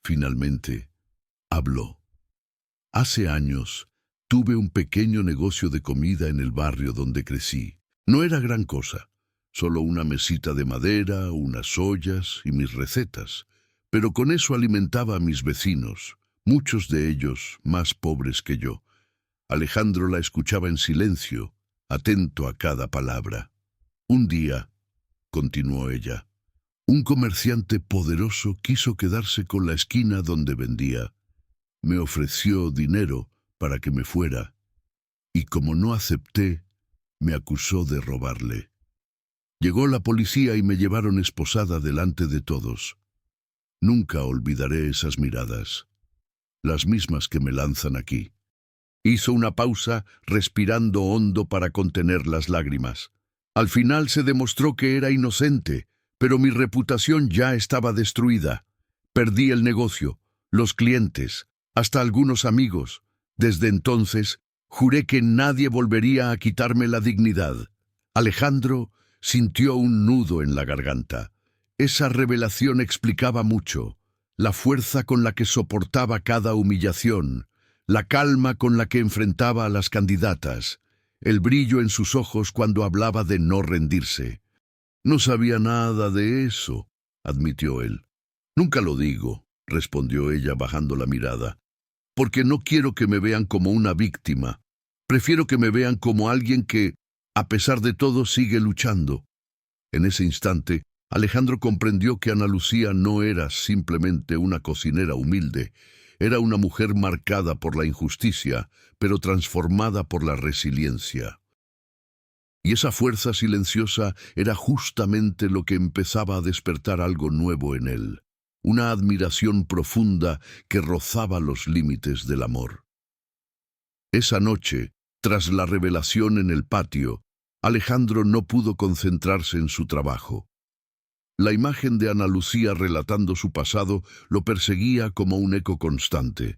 [SPEAKER 1] Finalmente, habló. «Hace años, tuve un pequeño negocio de comida en el barrio donde crecí. No era gran cosa, solo una mesita de madera, unas ollas y mis recetas. Pero con eso alimentaba a mis vecinos, muchos de ellos más pobres que yo». Alejandro la escuchaba en silencio, atento a cada palabra. «Un día», continuó ella, «un comerciante poderoso quiso quedarse con la esquina donde vendía. Me ofreció dinero para que me fuera, y como no acepté, me acusó de robarle. Llegó la policía y me llevaron esposada delante de todos. Nunca olvidaré esas miradas, las mismas que me lanzan aquí». Hizo una pausa, respirando hondo para contener las lágrimas. «Al final se demostró que era inocente, pero mi reputación ya estaba destruida. Perdí el negocio, los clientes, hasta algunos amigos. Desde entonces, juré que nadie volvería a quitarme la dignidad». Alejandro sintió un nudo en la garganta. Esa revelación explicaba mucho: la fuerza con la que soportaba cada humillación, la calma con la que enfrentaba a las candidatas, el brillo en sus ojos cuando hablaba de no rendirse. «No sabía nada de eso», admitió él. «Nunca lo digo», respondió ella bajando la mirada, «porque no quiero que me vean como una víctima. Prefiero que me vean como alguien que, a pesar de todo, sigue luchando». En ese instante, Alejandro comprendió que Ana Lucía no era simplemente una cocinera humilde. Era una mujer marcada por la injusticia, pero transformada por la resiliencia. Y esa fuerza silenciosa era justamente lo que empezaba a despertar algo nuevo en él, una admiración profunda que rozaba los límites del amor. Esa noche, tras la revelación en el patio, Alejandro no pudo concentrarse en su trabajo. La imagen de Ana Lucía relatando su pasado lo perseguía como un eco constante.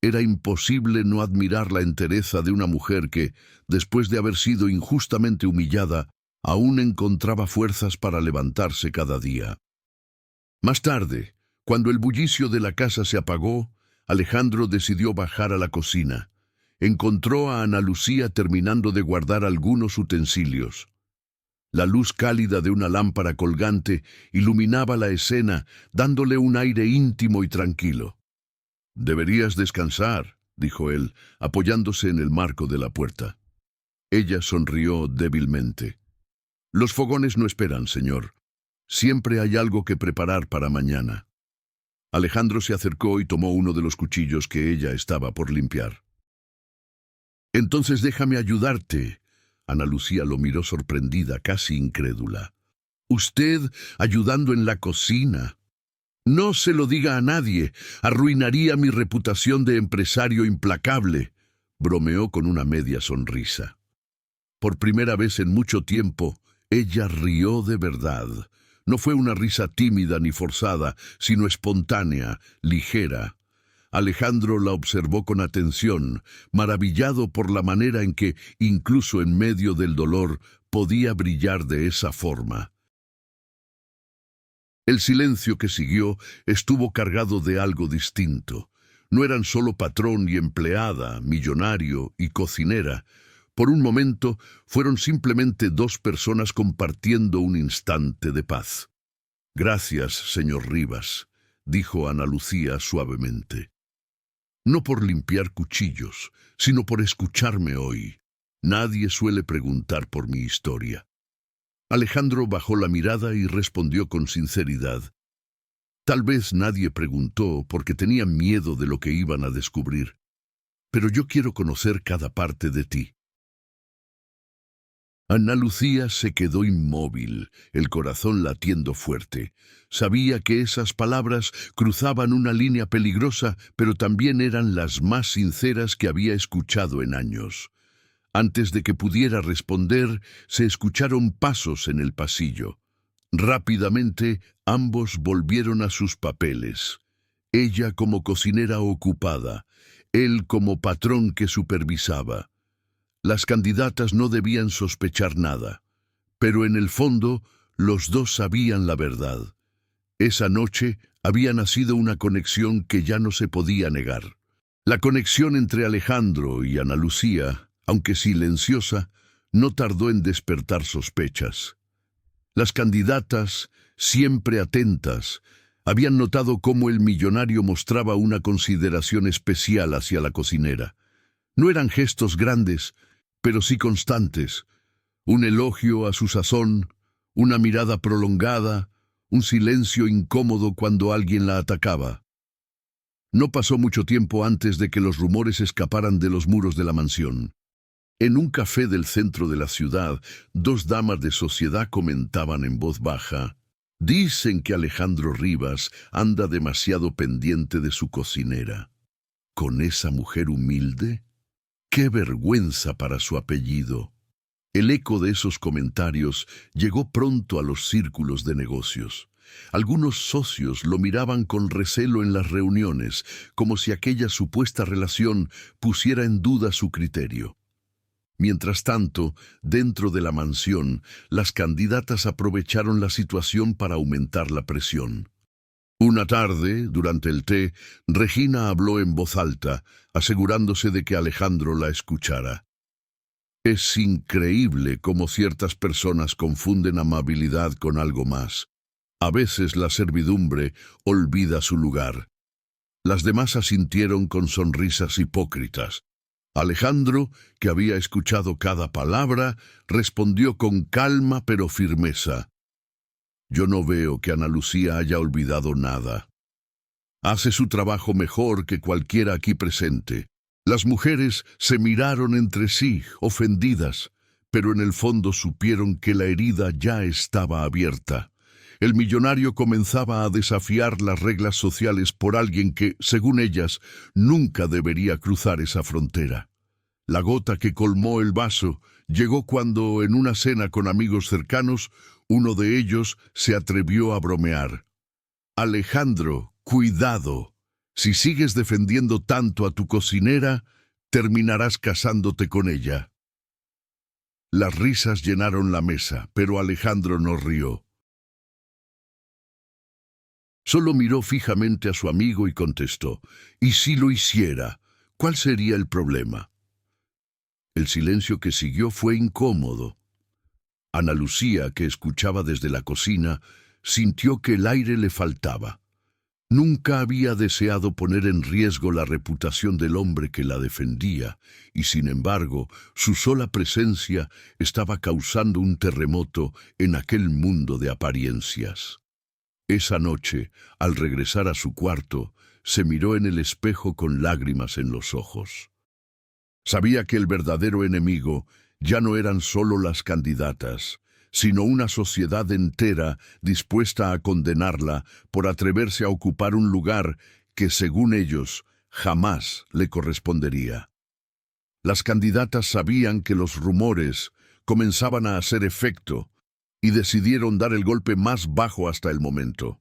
[SPEAKER 1] Era imposible no admirar la entereza de una mujer que, después de haber sido injustamente humillada, aún encontraba fuerzas para levantarse cada día. Más tarde, cuando el bullicio de la casa se apagó, Alejandro decidió bajar a la cocina. Encontró a Ana Lucía terminando de guardar algunos utensilios. La luz cálida de una lámpara colgante iluminaba la escena, dándole un aire íntimo y tranquilo. «Deberías descansar», dijo él, apoyándose en el marco de la puerta. Ella sonrió débilmente. «Los fogones no esperan, señor. Siempre hay algo que preparar para mañana». Alejandro se acercó y tomó uno de los cuchillos que ella estaba por limpiar. «Entonces déjame ayudarte». Ana Lucía lo miró sorprendida, casi incrédula. «¿Usted ayudando en la cocina? No se lo diga a nadie, arruinaría mi reputación de empresario implacable». bromeó con una media sonrisa. Por primera vez en mucho tiempo, ella rió de verdad. No fue una risa tímida ni forzada, sino espontánea, ligera. Alejandro la observó con atención, maravillado por la manera en que, incluso en medio del dolor, podía brillar de esa forma. El silencio que siguió estuvo cargado de algo distinto. No eran solo patrón y empleada, millonario y cocinera. Por un momento fueron simplemente dos personas compartiendo un instante de paz. «Gracias, señor Rivas», dijo Ana Lucía suavemente. «No por limpiar cuchillos, sino por escucharme hoy. Nadie suele preguntar por mi historia». Alejandro bajó la mirada y respondió con sinceridad. Tal vez nadie preguntó porque tenían miedo de lo que iban a descubrir. Pero yo quiero conocer cada parte de ti. Ana Lucía se quedó inmóvil, el corazón latiendo fuerte. Sabía que esas palabras cruzaban una línea peligrosa, pero también eran las más sinceras que había escuchado en años. Antes de que pudiera responder, se escucharon pasos en el pasillo. Rápidamente, ambos volvieron a sus papeles. Ella como cocinera ocupada, él como patrón que supervisaba. Las candidatas no debían sospechar nada, pero en el fondo los dos sabían la verdad. Esa noche había nacido una conexión que ya no se podía negar. La conexión entre Alejandro y Ana Lucía, aunque silenciosa, no tardó en despertar sospechas. Las candidatas, siempre atentas, habían notado cómo el millonario mostraba una consideración especial hacia la cocinera. No eran gestos grandes, pero sí constantes. Un elogio a su sazón, una mirada prolongada, un silencio incómodo cuando alguien la atacaba. No pasó mucho tiempo antes de que los rumores escaparan de los muros de la mansión. En un café del centro de la ciudad, dos damas de sociedad comentaban en voz baja: «Dicen que Alejandro Rivas anda demasiado pendiente de su cocinera. ¿Con esa mujer humilde? ¡Qué vergüenza para su apellido!». El eco de esos comentarios llegó pronto a los círculos de negocios. Algunos socios lo miraban con recelo en las reuniones, como si aquella supuesta relación pusiera en duda su criterio. Mientras tanto, dentro de la mansión, las candidatas aprovecharon la situación para aumentar la presión. Una tarde, durante el té, Regina habló en voz alta, asegurándose de que Alejandro la escuchara. «Es increíble cómo ciertas personas confunden amabilidad con algo más. A veces la servidumbre olvida su lugar». Las demás asintieron con sonrisas hipócritas. Alejandro, que había escuchado cada palabra, respondió con calma pero firmeza: «Yo no veo que Ana Lucía haya olvidado nada. Hace su trabajo mejor que cualquiera aquí presente». Las mujeres se miraron entre sí, ofendidas, pero en el fondo supieron que la herida ya estaba abierta. El millonario comenzaba a desafiar las reglas sociales por alguien que, según ellas, nunca debería cruzar esa frontera. La gota que colmó el vaso llegó cuando, en una cena con amigos cercanos, uno de ellos se atrevió a bromear: «Alejandro, cuidado. Si sigues defendiendo tanto a tu cocinera, terminarás casándote con ella». Las risas llenaron la mesa, pero Alejandro no rió. Solo miró fijamente a su amigo y contestó: «¿Y si lo hiciera? ¿Cuál sería el problema?». El silencio que siguió fue incómodo. Ana Lucía, que escuchaba desde la cocina, sintió que el aire le faltaba. Nunca había deseado poner en riesgo la reputación del hombre que la defendía, y sin embargo, su sola presencia estaba causando un terremoto en aquel mundo de apariencias. Esa noche, al regresar a su cuarto, se miró en el espejo con lágrimas en los ojos. Sabía que el verdadero enemigo ya no eran solo las candidatas, sino una sociedad entera dispuesta a condenarla por atreverse a ocupar un lugar que, según ellos, jamás le correspondería. Las candidatas sabían que los rumores comenzaban a hacer efecto y decidieron dar el golpe más bajo hasta el momento.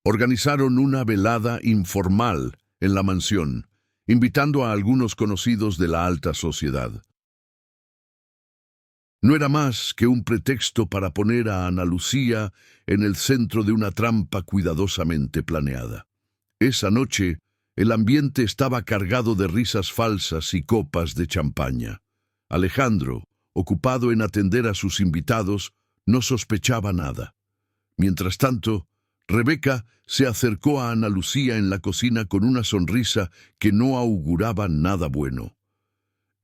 [SPEAKER 1] Organizaron una velada informal en la mansión, invitando a algunos conocidos de la alta sociedad. No era más que un pretexto para poner a Ana Lucía en el centro de una trampa cuidadosamente planeada. Esa noche, el ambiente estaba cargado de risas falsas y copas de champaña. Alejandro, ocupado en atender a sus invitados, no sospechaba nada. Mientras tanto, Rebeca se acercó a Ana Lucía en la cocina con una sonrisa que no auguraba nada bueno.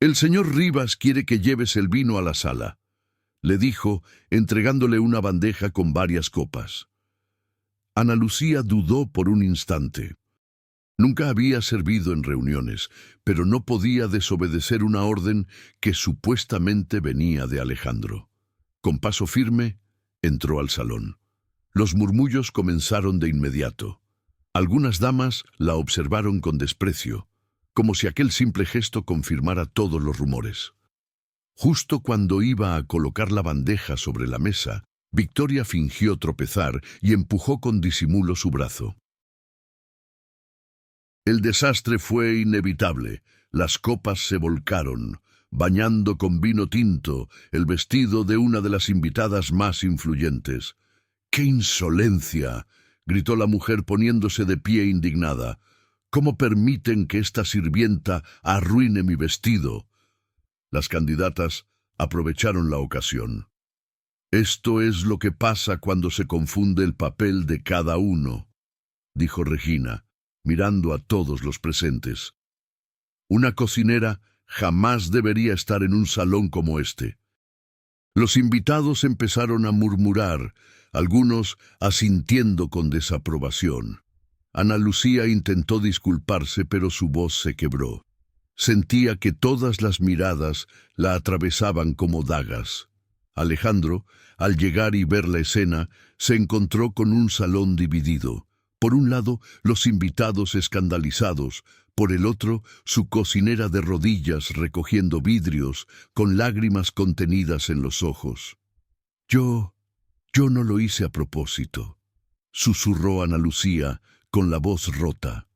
[SPEAKER 1] «El señor Rivas quiere que lleves el vino a la sala», le dijo, entregándole una bandeja con varias copas. Ana Lucía dudó por un instante. Nunca había servido en reuniones, pero no podía desobedecer una orden que supuestamente venía de Alejandro. Con paso firme, entró al salón. Los murmullos comenzaron de inmediato. Algunas damas la observaron con desprecio, como si aquel simple gesto confirmara todos los rumores. Justo cuando iba a colocar la bandeja sobre la mesa, Victoria fingió tropezar y empujó con disimulo su brazo. El desastre fue inevitable. Las copas se volcaron, bañando con vino tinto el vestido de una de las invitadas más influyentes. ¡Qué insolencia!, gritó la mujer poniéndose de pie indignada. «¿Cómo permiten que esta sirvienta arruine mi vestido?» Las candidatas aprovecharon la ocasión. «Esto es lo que pasa cuando se confunde el papel de cada uno», dijo Regina, mirando a todos los presentes. «Una cocinera jamás debería estar en un salón como este». Los invitados empezaron a murmurar, algunos asintiendo con desaprobación. Ana Lucía intentó disculparse, pero su voz se quebró. Sentía que todas las miradas la atravesaban como dagas. Alejandro, al llegar y ver la escena, se encontró con un salón dividido. Por un lado, los invitados escandalizados, por el otro, su cocinera de rodillas recogiendo vidrios, con lágrimas contenidas en los ojos. Yo no lo hice a propósito», susurró Ana Lucía con la voz rota.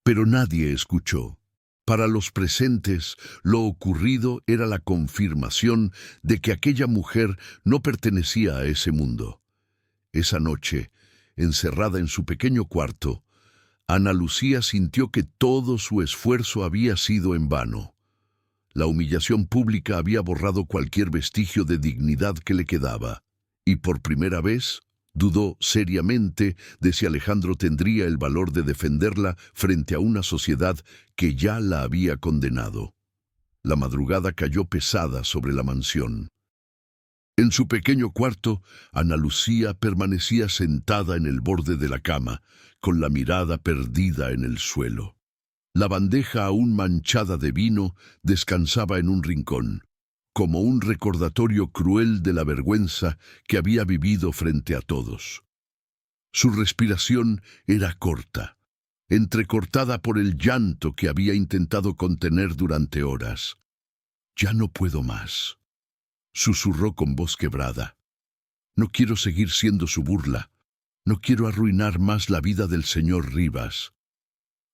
[SPEAKER 1] Pero nadie escuchó. Para los presentes, lo ocurrido era la confirmación de que aquella mujer no pertenecía a ese mundo. Esa noche, encerrada en su pequeño cuarto, Ana Lucía sintió que todo su esfuerzo había sido en vano. La humillación pública había borrado cualquier vestigio de dignidad que le quedaba, y por primera vez dudó seriamente de si Alejandro tendría el valor de defenderla frente a una sociedad que ya la había condenado. La madrugada cayó pesada sobre la mansión. En su pequeño cuarto, Ana Lucía permanecía sentada en el borde de la cama, con la mirada perdida en el suelo. La bandeja aún manchada de vino descansaba en un rincón, como un recordatorio cruel de la vergüenza que había vivido frente a todos. Su respiración era corta, entrecortada por el llanto que había intentado contener durante horas. «Ya no puedo más», susurró con voz quebrada. «No quiero seguir siendo su burla. No quiero arruinar más la vida del señor Rivas».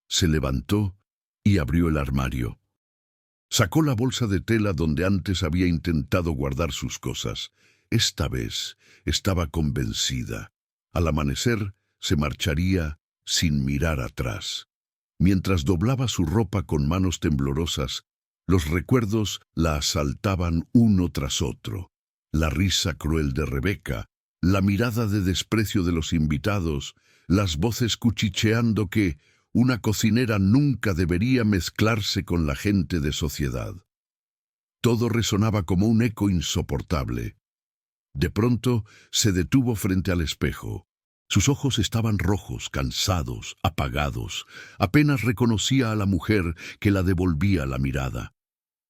[SPEAKER 1] Se levantó y abrió el armario. Sacó la bolsa de tela donde antes había intentado guardar sus cosas. Esta vez estaba convencida. Al amanecer se marcharía sin mirar atrás. Mientras doblaba su ropa con manos temblorosas, los recuerdos la asaltaban uno tras otro. La risa cruel de Rebeca, la mirada de desprecio de los invitados, las voces cuchicheando que una cocinera nunca debería mezclarse con la gente de sociedad. Todo resonaba como un eco insoportable. De pronto se detuvo frente al espejo. Sus ojos estaban rojos, cansados, apagados. Apenas reconocía a la mujer que la devolvía la mirada.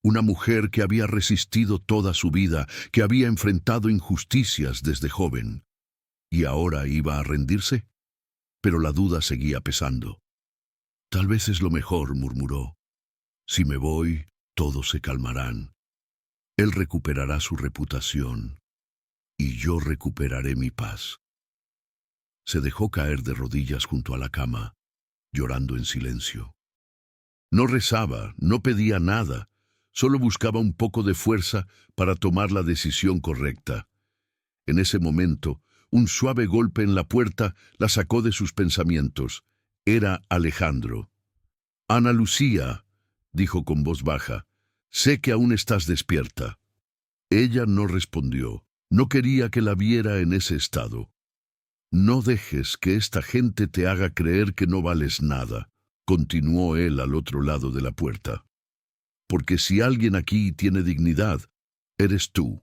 [SPEAKER 1] Una mujer que había resistido toda su vida, que había enfrentado injusticias desde joven. ¿Y ahora iba a rendirse? Pero la duda seguía pesando. «Tal vez es lo mejor», murmuró. «Si me voy, todos se calmarán. Él recuperará su reputación y yo recuperaré mi paz. Se dejó caer de rodillas junto a la cama, llorando en silencio. No rezaba, no pedía nada, solo buscaba un poco de fuerza para tomar la decisión correcta. En ese momento, un suave golpe en la puerta la sacó de sus pensamientos. Era Alejandro. «Ana Lucía», dijo con voz baja, «sé que aún estás despierta». Ella no respondió. No quería que la viera en ese estado. «No dejes que esta gente te haga creer que no vales nada», continuó él al otro lado de la puerta. «Porque si alguien aquí tiene dignidad, eres tú».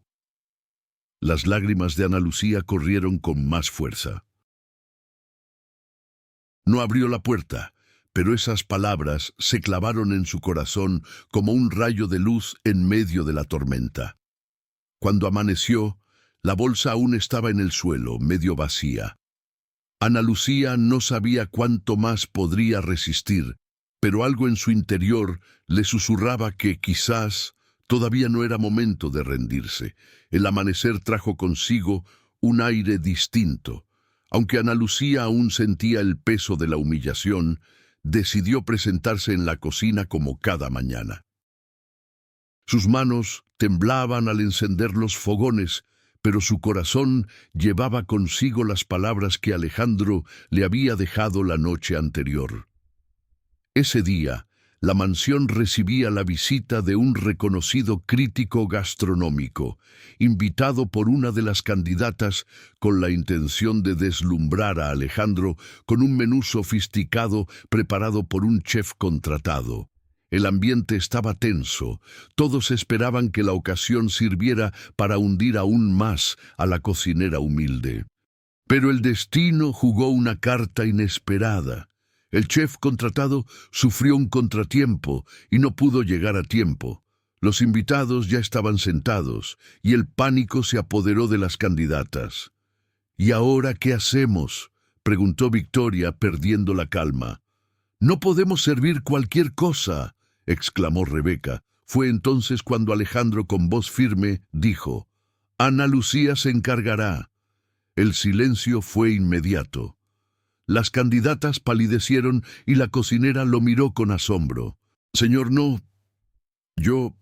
[SPEAKER 1] Las lágrimas de Ana Lucía corrieron con más fuerza. No abrió la puerta, pero esas palabras se clavaron en su corazón como un rayo de luz en medio de la tormenta. Cuando amaneció, la bolsa aún estaba en el suelo, medio vacía. Ana Lucía no sabía cuánto más podría resistir, pero algo en su interior le susurraba que quizás todavía no era momento de rendirse. El amanecer trajo consigo un aire distinto. Aunque Ana Lucía aún sentía el peso de la humillación, decidió presentarse en la cocina como cada mañana. Sus manos temblaban al encender los fogones, pero su corazón llevaba consigo las palabras que Alejandro le había dejado la noche anterior. Ese día, la mansión recibía la visita de un reconocido crítico gastronómico, invitado por una de las candidatas con la intención de deslumbrar a Alejandro con un menú sofisticado preparado por un chef contratado. El ambiente estaba tenso, todos esperaban que la ocasión sirviera para hundir aún más a la cocinera humilde. Pero el destino jugó una carta inesperada. El chef contratado sufrió un contratiempo y no pudo llegar a tiempo. Los invitados ya estaban sentados y el pánico se apoderó de las candidatas. «¿Y ahora qué hacemos?», preguntó Victoria, perdiendo la calma. «No podemos servir cualquier cosa», exclamó Rebeca. Fue entonces cuando Alejandro, con voz firme, dijo: «Ana Lucía se encargará». El silencio fue inmediato. Las candidatas palidecieron y la cocinera lo miró con asombro. «Señor, no. Yo»,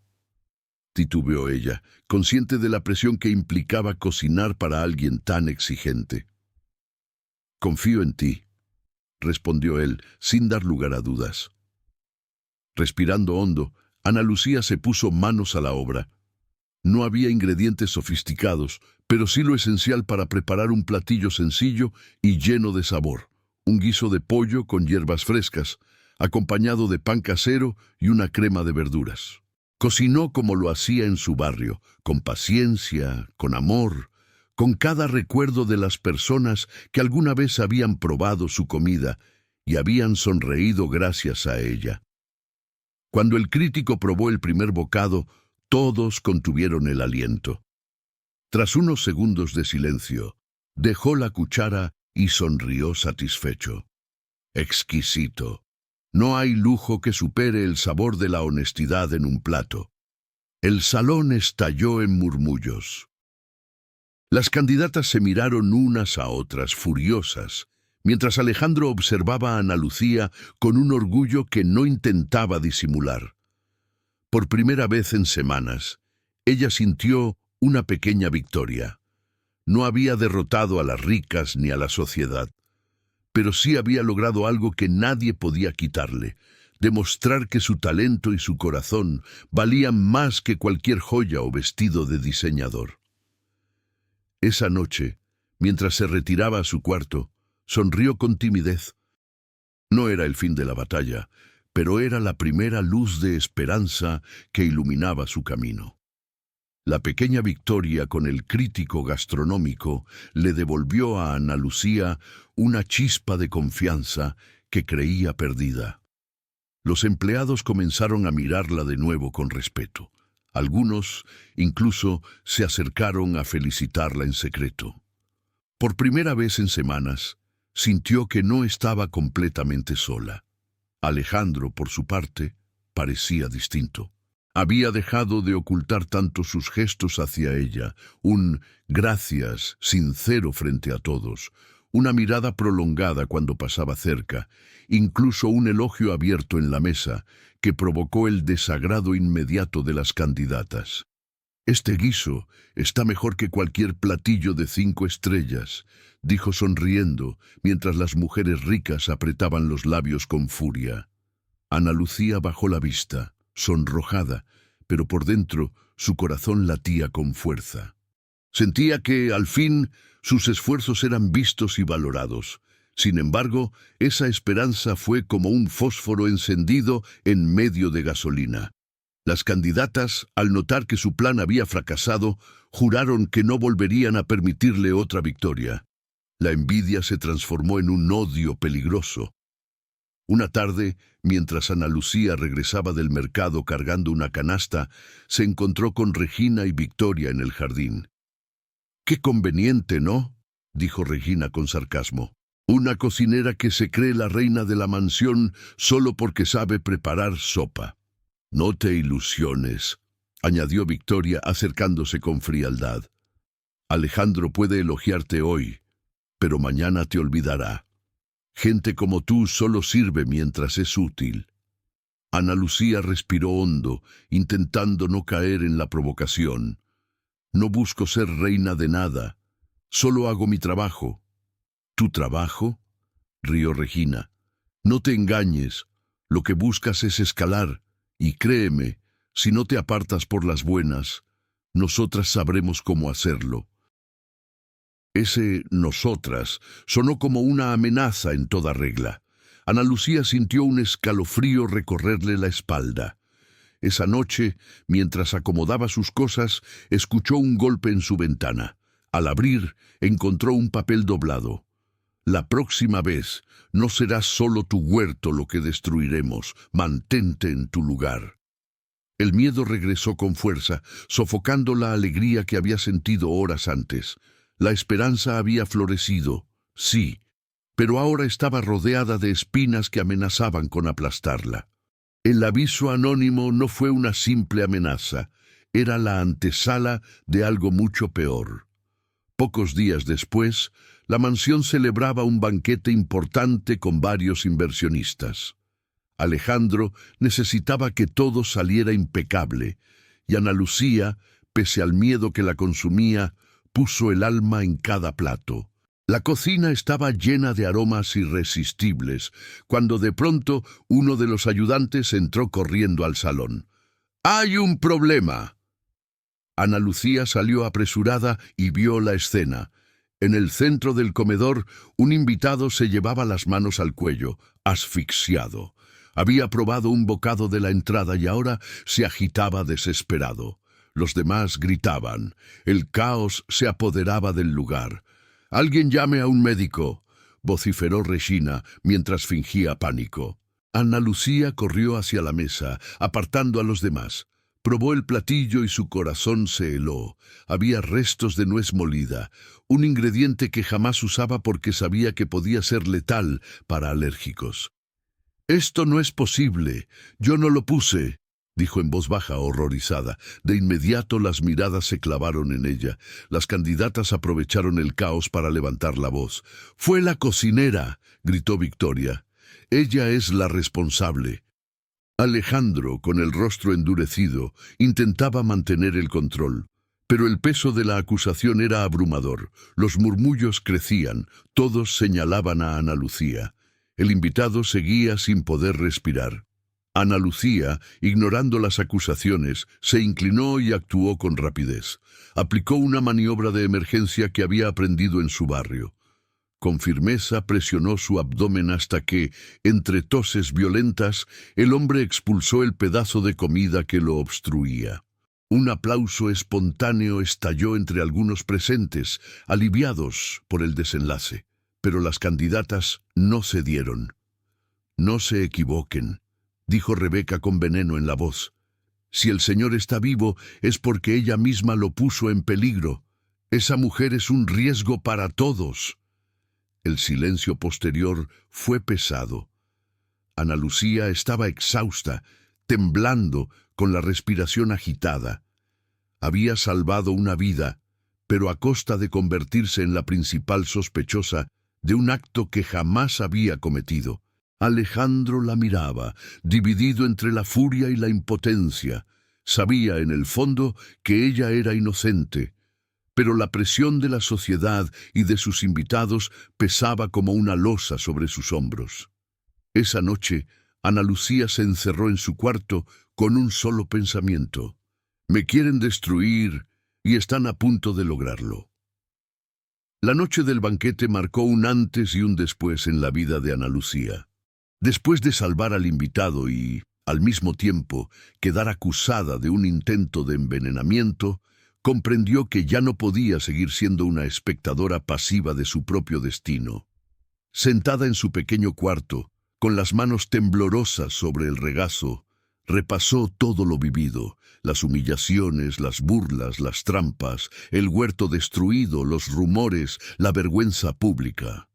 [SPEAKER 1] titubeó ella, consciente de la presión que implicaba cocinar para alguien tan exigente. «Confío en ti», respondió él, sin dar lugar a dudas. Respirando hondo, Ana Lucía se puso manos a la obra. No había ingredientes sofisticados, pero sí lo esencial para preparar un platillo sencillo y lleno de sabor. Un guiso de pollo con hierbas frescas, acompañado de pan casero y una crema de verduras. Cocinó como lo hacía en su barrio, con paciencia, con amor, con cada recuerdo de las personas que alguna vez habían probado su comida y habían sonreído gracias a ella. Cuando el crítico probó el primer bocado, todos contuvieron el aliento. Tras unos segundos de silencio, dejó la cuchara y sonrió satisfecho. «Exquisito. No hay lujo que supere el sabor de la honestidad en un plato». El salón estalló en murmullos. Las candidatas se miraron unas a otras, furiosas, mientras Alejandro observaba a Ana Lucía con un orgullo que no intentaba disimular. Por primera vez en semanas, ella sintió una pequeña victoria. No había derrotado a las ricas ni a la sociedad, pero sí había logrado algo que nadie podía quitarle: demostrar que su talento y su corazón valían más que cualquier joya o vestido de diseñador. Esa noche, mientras se retiraba a su cuarto, sonrió con timidez. No era el fin de la batalla, pero era la primera luz de esperanza que iluminaba su camino. La pequeña victoria con el crítico gastronómico le devolvió a Ana Lucía una chispa de confianza que creía perdida. Los empleados comenzaron a mirarla de nuevo con respeto. Algunos incluso se acercaron a felicitarla en secreto. Por primera vez en semanas, sintió que no estaba completamente sola. Alejandro, por su parte, parecía distinto. Había dejado de ocultar tanto sus gestos hacia ella, un gracias sincero frente a todos, una mirada prolongada cuando pasaba cerca, incluso un elogio abierto en la mesa que provocó el desagrado inmediato de las candidatas. «Este guiso está mejor que cualquier platillo de 5 estrellas», dijo sonriendo, mientras las mujeres ricas apretaban los labios con furia. Ana Lucía bajó la vista, sonrojada, pero por dentro su corazón latía con fuerza. Sentía que, al fin, sus esfuerzos eran vistos y valorados. Sin embargo, esa esperanza fue como un fósforo encendido en medio de gasolina. Las candidatas, al notar que su plan había fracasado, juraron que no volverían a permitirle otra victoria. La envidia se transformó en un odio peligroso. Una tarde, mientras Ana Lucía regresaba del mercado cargando una canasta, se encontró con Regina y Victoria en el jardín. «Qué conveniente, ¿no?», dijo Regina con sarcasmo. «Una cocinera que se cree la reina de la mansión solo porque sabe preparar sopa». «No te ilusiones», añadió Victoria acercándose con frialdad. «Alejandro puede elogiarte hoy, pero mañana te olvidará. Gente como tú solo sirve mientras es útil». Ana Lucía respiró hondo, intentando no caer en la provocación. «No busco ser reina de nada, solo hago mi trabajo». «¿Tu trabajo?», rió Regina. «No te engañes, lo que buscas es escalar. Y créeme, si no te apartas por las buenas, nosotras sabremos cómo hacerlo». Ese «nosotras» sonó como una amenaza en toda regla. Ana Lucía sintió un escalofrío recorrerle la espalda. Esa noche, mientras acomodaba sus cosas, escuchó un golpe en su ventana. Al abrir, encontró un papel doblado. «La próxima vez no será solo tu huerto lo que destruiremos, mantente en tu lugar». El miedo regresó con fuerza, sofocando la alegría que había sentido horas antes. La esperanza había florecido, sí, pero ahora estaba rodeada de espinas que amenazaban con aplastarla. El aviso anónimo no fue una simple amenaza, era la antesala de algo mucho peor. Pocos días después, la mansión celebraba un banquete importante con varios inversionistas. Alejandro necesitaba que todo saliera impecable, y Ana Lucía, pese al miedo que la consumía, puso el alma en cada plato. La cocina estaba llena de aromas irresistibles, cuando de pronto uno de los ayudantes entró corriendo al salón. «¡Hay un problema!». Ana Lucía salió apresurada y vio la escena. En el centro del comedor, un invitado se llevaba las manos al cuello, asfixiado. Había probado un bocado de la entrada y ahora se agitaba desesperado. Los demás gritaban. El caos se apoderaba del lugar. «¡Alguien llame a un médico!», vociferó Regina mientras fingía pánico. Ana Lucía corrió hacia la mesa, apartando a los demás. Probó el platillo y su corazón se heló. Había restos de nuez molida, un ingrediente que jamás usaba porque sabía que podía ser letal para alérgicos. «Esto no es posible, yo no lo puse», dijo en voz baja, horrorizada. De inmediato las miradas se clavaron en ella. Las candidatas aprovecharon el caos para levantar la voz. «¡Fue la cocinera!», gritó Victoria. «Ella es la responsable». Alejandro, con el rostro endurecido, intentaba mantener el control. Pero el peso de la acusación era abrumador. Los murmullos crecían, todos señalaban a Ana Lucía. El invitado seguía sin poder respirar. Ana Lucía, ignorando las acusaciones, se inclinó y actuó con rapidez. Aplicó una maniobra de emergencia que había aprendido en su barrio. Con firmeza presionó su abdomen hasta que, entre toses violentas, el hombre expulsó el pedazo de comida que lo obstruía. Un aplauso espontáneo estalló entre algunos presentes, aliviados por el desenlace. Pero las candidatas no cedieron. «No se equivoquen», dijo Rebeca con veneno en la voz. «Si el señor está vivo es porque ella misma lo puso en peligro. Esa mujer es un riesgo para todos». El silencio posterior fue pesado. Ana Lucía estaba exhausta, temblando, con la respiración agitada. Había salvado una vida, pero a costa de convertirse en la principal sospechosa de un acto que jamás había cometido. Alejandro la miraba, dividido entre la furia y la impotencia. Sabía en el fondo que ella era inocente, pero la presión de la sociedad y de sus invitados pesaba como una losa sobre sus hombros. Esa noche, Ana Lucía se encerró en su cuarto con un solo pensamiento: me quieren destruir y están a punto de lograrlo. La noche del banquete marcó un antes y un después en la vida de Ana Lucía. Después de salvar al invitado y, al mismo tiempo, quedar acusada de un intento de envenenamiento, comprendió que ya no podía seguir siendo una espectadora pasiva de su propio destino. Sentada en su pequeño cuarto, con las manos temblorosas sobre el regazo, repasó todo lo vivido: las humillaciones, las burlas, las trampas, el huerto destruido, los rumores, la vergüenza pública.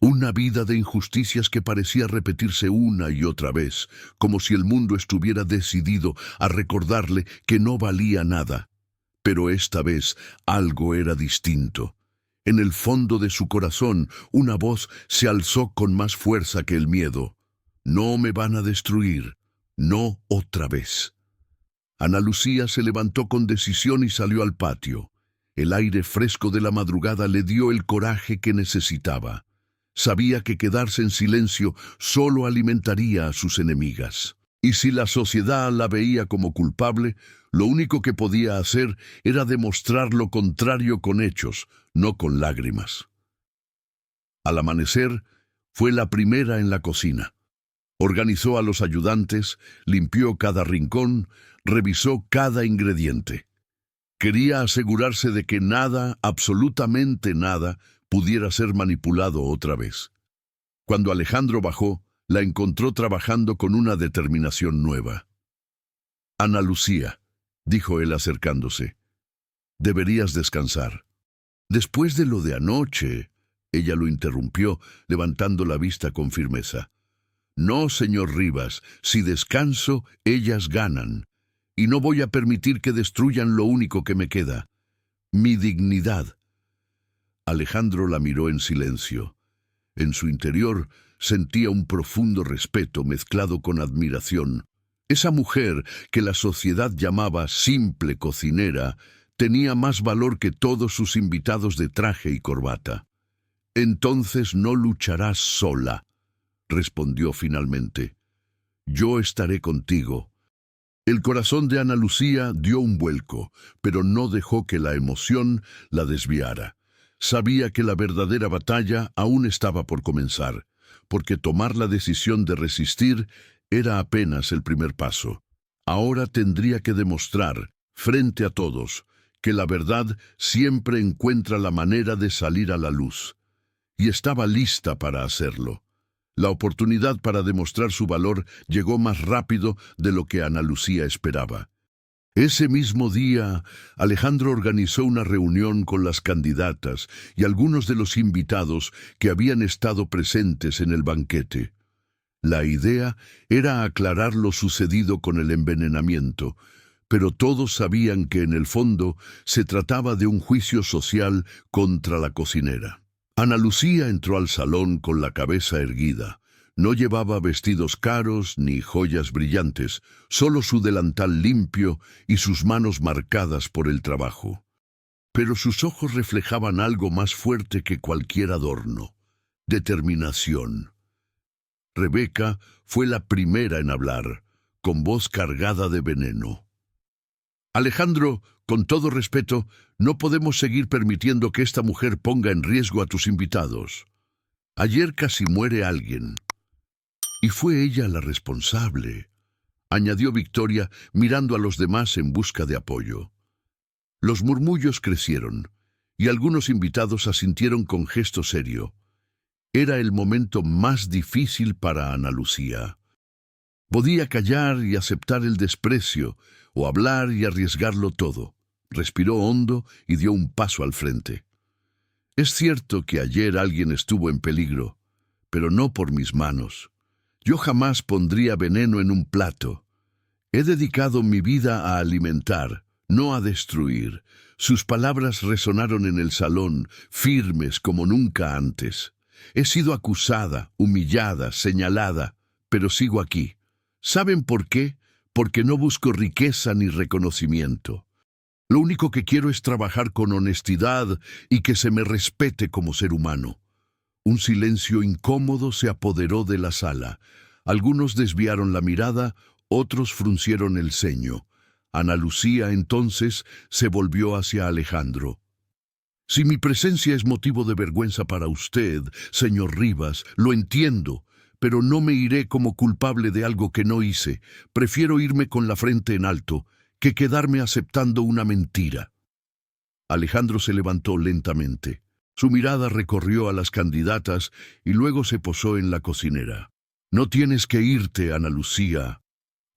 [SPEAKER 1] Una vida de injusticias que parecía repetirse una y otra vez, como si el mundo estuviera decidido a recordarle que no valía nada. Pero esta vez algo era distinto. En el fondo de su corazón, una voz se alzó con más fuerza que el miedo: no me van a destruir, no otra vez. Ana Lucía se levantó con decisión y salió al patio. El aire fresco de la madrugada le dio el coraje que necesitaba. Sabía que quedarse en silencio solo alimentaría a sus enemigas. Y si la sociedad la veía como culpable, lo único que podía hacer era demostrar lo contrario con hechos, no con lágrimas. Al amanecer, fue la primera en la cocina. Organizó a los ayudantes, limpió cada rincón, revisó cada ingrediente. Quería asegurarse de que nada, absolutamente nada, pudiera ser manipulado otra vez. Cuando Alejandro bajó, la encontró trabajando con una determinación nueva. Ana Lucía, dijo él acercándose, deberías descansar. Después de lo de anoche, ella lo interrumpió, levantando la vista con firmeza. No, señor Rivas, si descanso, ellas ganan, y no voy a permitir que destruyan lo único que me queda: mi dignidad. Alejandro la miró en silencio. En su interior sentía un profundo respeto mezclado con admiración. Esa mujer, que la sociedad llamaba simple cocinera, tenía más valor que todos sus invitados de traje y corbata. Entonces no lucharás sola, respondió finalmente. Yo estaré contigo. El corazón de Ana Lucía dio un vuelco, pero no dejó que la emoción la desviara. Sabía que la verdadera batalla aún estaba por comenzar, porque tomar la decisión de resistir era apenas el primer paso. Ahora tendría que demostrar, frente a todos, que la verdad siempre encuentra la manera de salir a la luz. Y estaba lista para hacerlo. La oportunidad para demostrar su valor llegó más rápido de lo que Ana Lucía esperaba. Ese mismo día, Alejandro organizó una reunión con las candidatas y algunos de los invitados que habían estado presentes en el banquete. La idea era aclarar lo sucedido con el envenenamiento, pero todos sabían que en el fondo se trataba de un juicio social contra la cocinera. Ana Lucía entró al salón con la cabeza erguida. No llevaba vestidos caros ni joyas brillantes, solo su delantal limpio y sus manos marcadas por el trabajo. Pero sus ojos reflejaban algo más fuerte que cualquier adorno: determinación. Rebeca fue la primera en hablar, con voz cargada de veneno. Alejandro, con todo respeto, no podemos seguir permitiendo que esta mujer ponga en riesgo a tus invitados. Ayer casi muere alguien. Y fue ella la responsable, añadió Victoria, mirando a los demás en busca de apoyo. Los murmullos crecieron, y algunos invitados asintieron con gesto serio. Era el momento más difícil para Ana Lucía. Podía callar y aceptar el desprecio, o hablar y arriesgarlo todo. Respiró hondo y dio un paso al frente. Es cierto que ayer alguien estuvo en peligro, pero no por mis manos. Yo jamás pondría veneno en un plato. He dedicado mi vida a alimentar, no a destruir. Sus palabras resonaron en el salón, firmes como nunca antes. He sido acusada, humillada, señalada, pero sigo aquí. ¿Saben por qué? Porque no busco riqueza ni reconocimiento. Lo único que quiero es trabajar con honestidad y que se me respete como ser humano. Un silencio incómodo se apoderó de la sala. Algunos desviaron la mirada, otros fruncieron el ceño. Ana Lucía entonces se volvió hacia Alejandro. Si mi presencia es motivo de vergüenza para usted, señor Rivas, lo entiendo, pero no me iré como culpable de algo que no hice. Prefiero irme con la frente en alto que quedarme aceptando una mentira. Alejandro se levantó lentamente. Su mirada recorrió a las candidatas y luego se posó en la cocinera. No tienes que irte, Ana Lucía.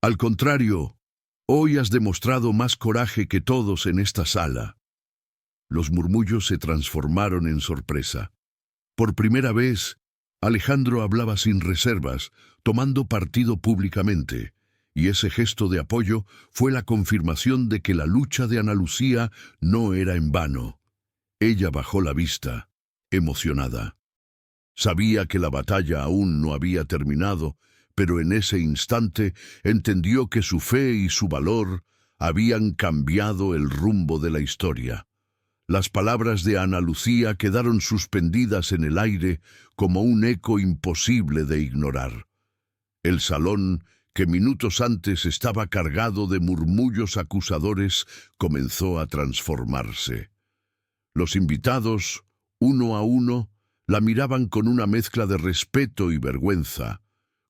[SPEAKER 1] Al contrario, hoy has demostrado más coraje que todos en esta sala. Los murmullos se transformaron en sorpresa. Por primera vez, Alejandro hablaba sin reservas, tomando partido públicamente, y ese gesto de apoyo fue la confirmación de que la lucha de Ana Lucía no era en vano. Ella bajó la vista, emocionada. Sabía que la batalla aún no había terminado, pero en ese instante entendió que su fe y su valor habían cambiado el rumbo de la historia. Las palabras de Ana Lucía quedaron suspendidas en el aire como un eco imposible de ignorar. El salón, que minutos antes estaba cargado de murmullos acusadores, comenzó a transformarse. Los invitados, uno a uno, la miraban con una mezcla de respeto y vergüenza,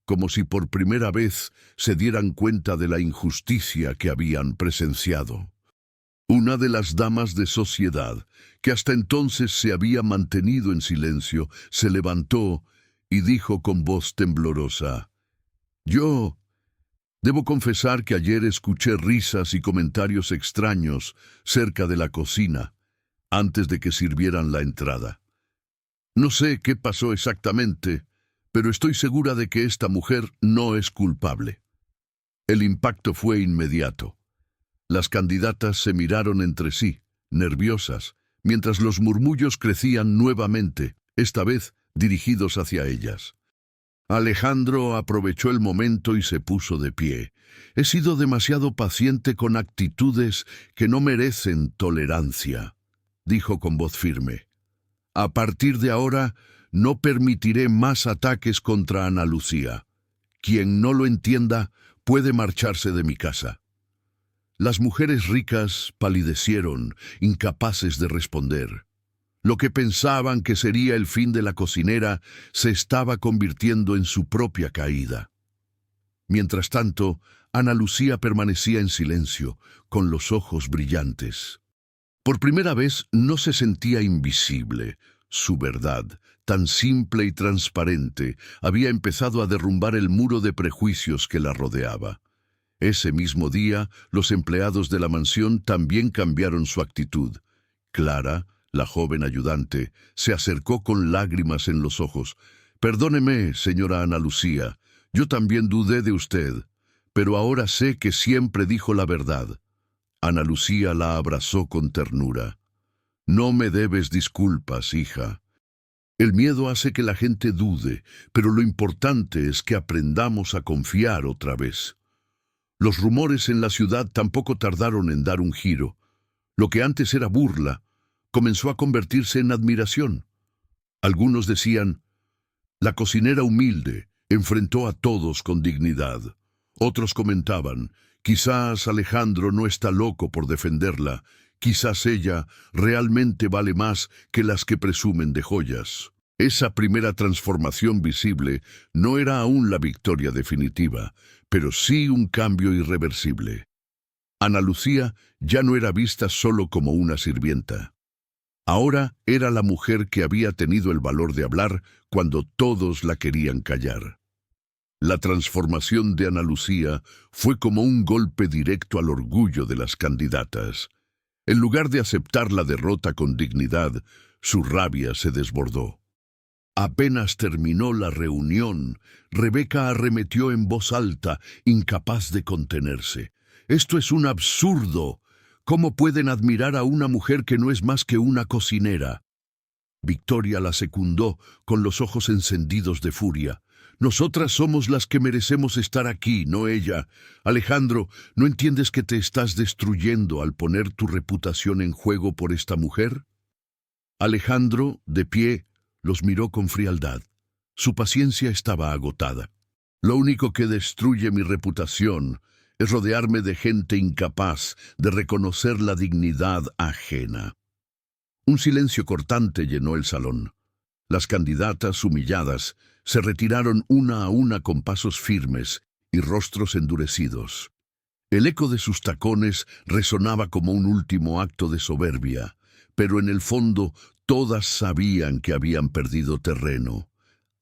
[SPEAKER 1] como si por primera vez se dieran cuenta de la injusticia que habían presenciado. Una de las damas de sociedad, que hasta entonces se había mantenido en silencio, se levantó y dijo con voz temblorosa: «Yo debo confesar que ayer escuché risas y comentarios extraños cerca de la cocina, antes de que sirvieran la entrada. No sé qué pasó exactamente, pero estoy segura de que esta mujer no es culpable». El impacto fue inmediato. Las candidatas se miraron entre sí, nerviosas, mientras los murmullos crecían nuevamente, esta vez dirigidos hacia ellas. Alejandro aprovechó el momento y se puso de pie. «He sido demasiado paciente con actitudes que no merecen tolerancia», dijo con voz firme. «A partir de ahora, no permitiré más ataques contra Ana Lucía. Quien no lo entienda puede marcharse de mi casa». Las mujeres ricas palidecieron, incapaces de responder. Lo que pensaban que sería el fin de la cocinera se estaba convirtiendo en su propia caída. Mientras tanto, Ana Lucía permanecía en silencio, con los ojos brillantes. Por primera vez no se sentía invisible. Su verdad, tan simple y transparente, había empezado a derrumbar el muro de prejuicios que la rodeaba. Ese mismo día, los empleados de la mansión también cambiaron su actitud. Clara, la joven ayudante, se acercó con lágrimas en los ojos. «Perdóneme, señora Ana Lucía, yo también dudé de usted, pero ahora sé que siempre dijo la verdad». Ana Lucía la abrazó con ternura. «No me debes disculpas, hija. El miedo hace que la gente dude, pero lo importante es que aprendamos a confiar otra vez». Los rumores en la ciudad tampoco tardaron en dar un giro. Lo que antes era burla comenzó a convertirse en admiración. Algunos decían: «La cocinera humilde enfrentó a todos con dignidad». Otros comentaban: «Quizás Alejandro no está loco por defenderla. Quizás ella realmente vale más que las que presumen de joyas». Esa primera transformación visible no era aún la victoria definitiva, pero sí un cambio irreversible. Ana Lucía ya no era vista solo como una sirvienta. Ahora era la mujer que había tenido el valor de hablar cuando todos la querían callar. La transformación de Ana Lucía fue como un golpe directo al orgullo de las candidatas. En lugar de aceptar la derrota con dignidad, su rabia se desbordó. Apenas terminó la reunión, Rebeca arremetió en voz alta, incapaz de contenerse. «Esto es un absurdo. ¿Cómo pueden admirar a una mujer que no es más que una cocinera?» Victoria la secundó, con los ojos encendidos de furia. «Nosotras somos las que merecemos estar aquí, no ella. Alejandro, ¿no entiendes que te estás destruyendo al poner tu reputación en juego por esta mujer?» Alejandro, de pie, los miró con frialdad. Su paciencia estaba agotada. «Lo único que destruye mi reputación es rodearme de gente incapaz de reconocer la dignidad ajena». Un silencio cortante llenó el salón. Las candidatas, humilladas, se retiraron una a una con pasos firmes y rostros endurecidos. El eco de sus tacones resonaba como un último acto de soberbia, pero en el fondo todas sabían que habían perdido terreno.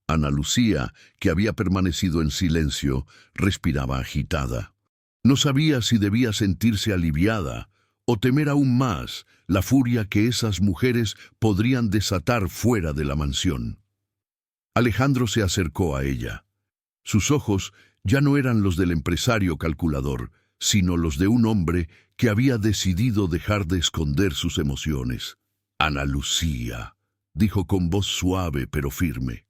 [SPEAKER 1] Ana Lucía, que había permanecido en silencio, respiraba agitada. No sabía si debía sentirse aliviada o temer aún más la furia que esas mujeres podrían desatar fuera de la mansión. Alejandro se acercó a ella. Sus ojos ya no eran los del empresario calculador, sino los de un hombre que había decidido dejar de esconder sus emociones. «Ana Lucía», dijo con voz suave pero firme,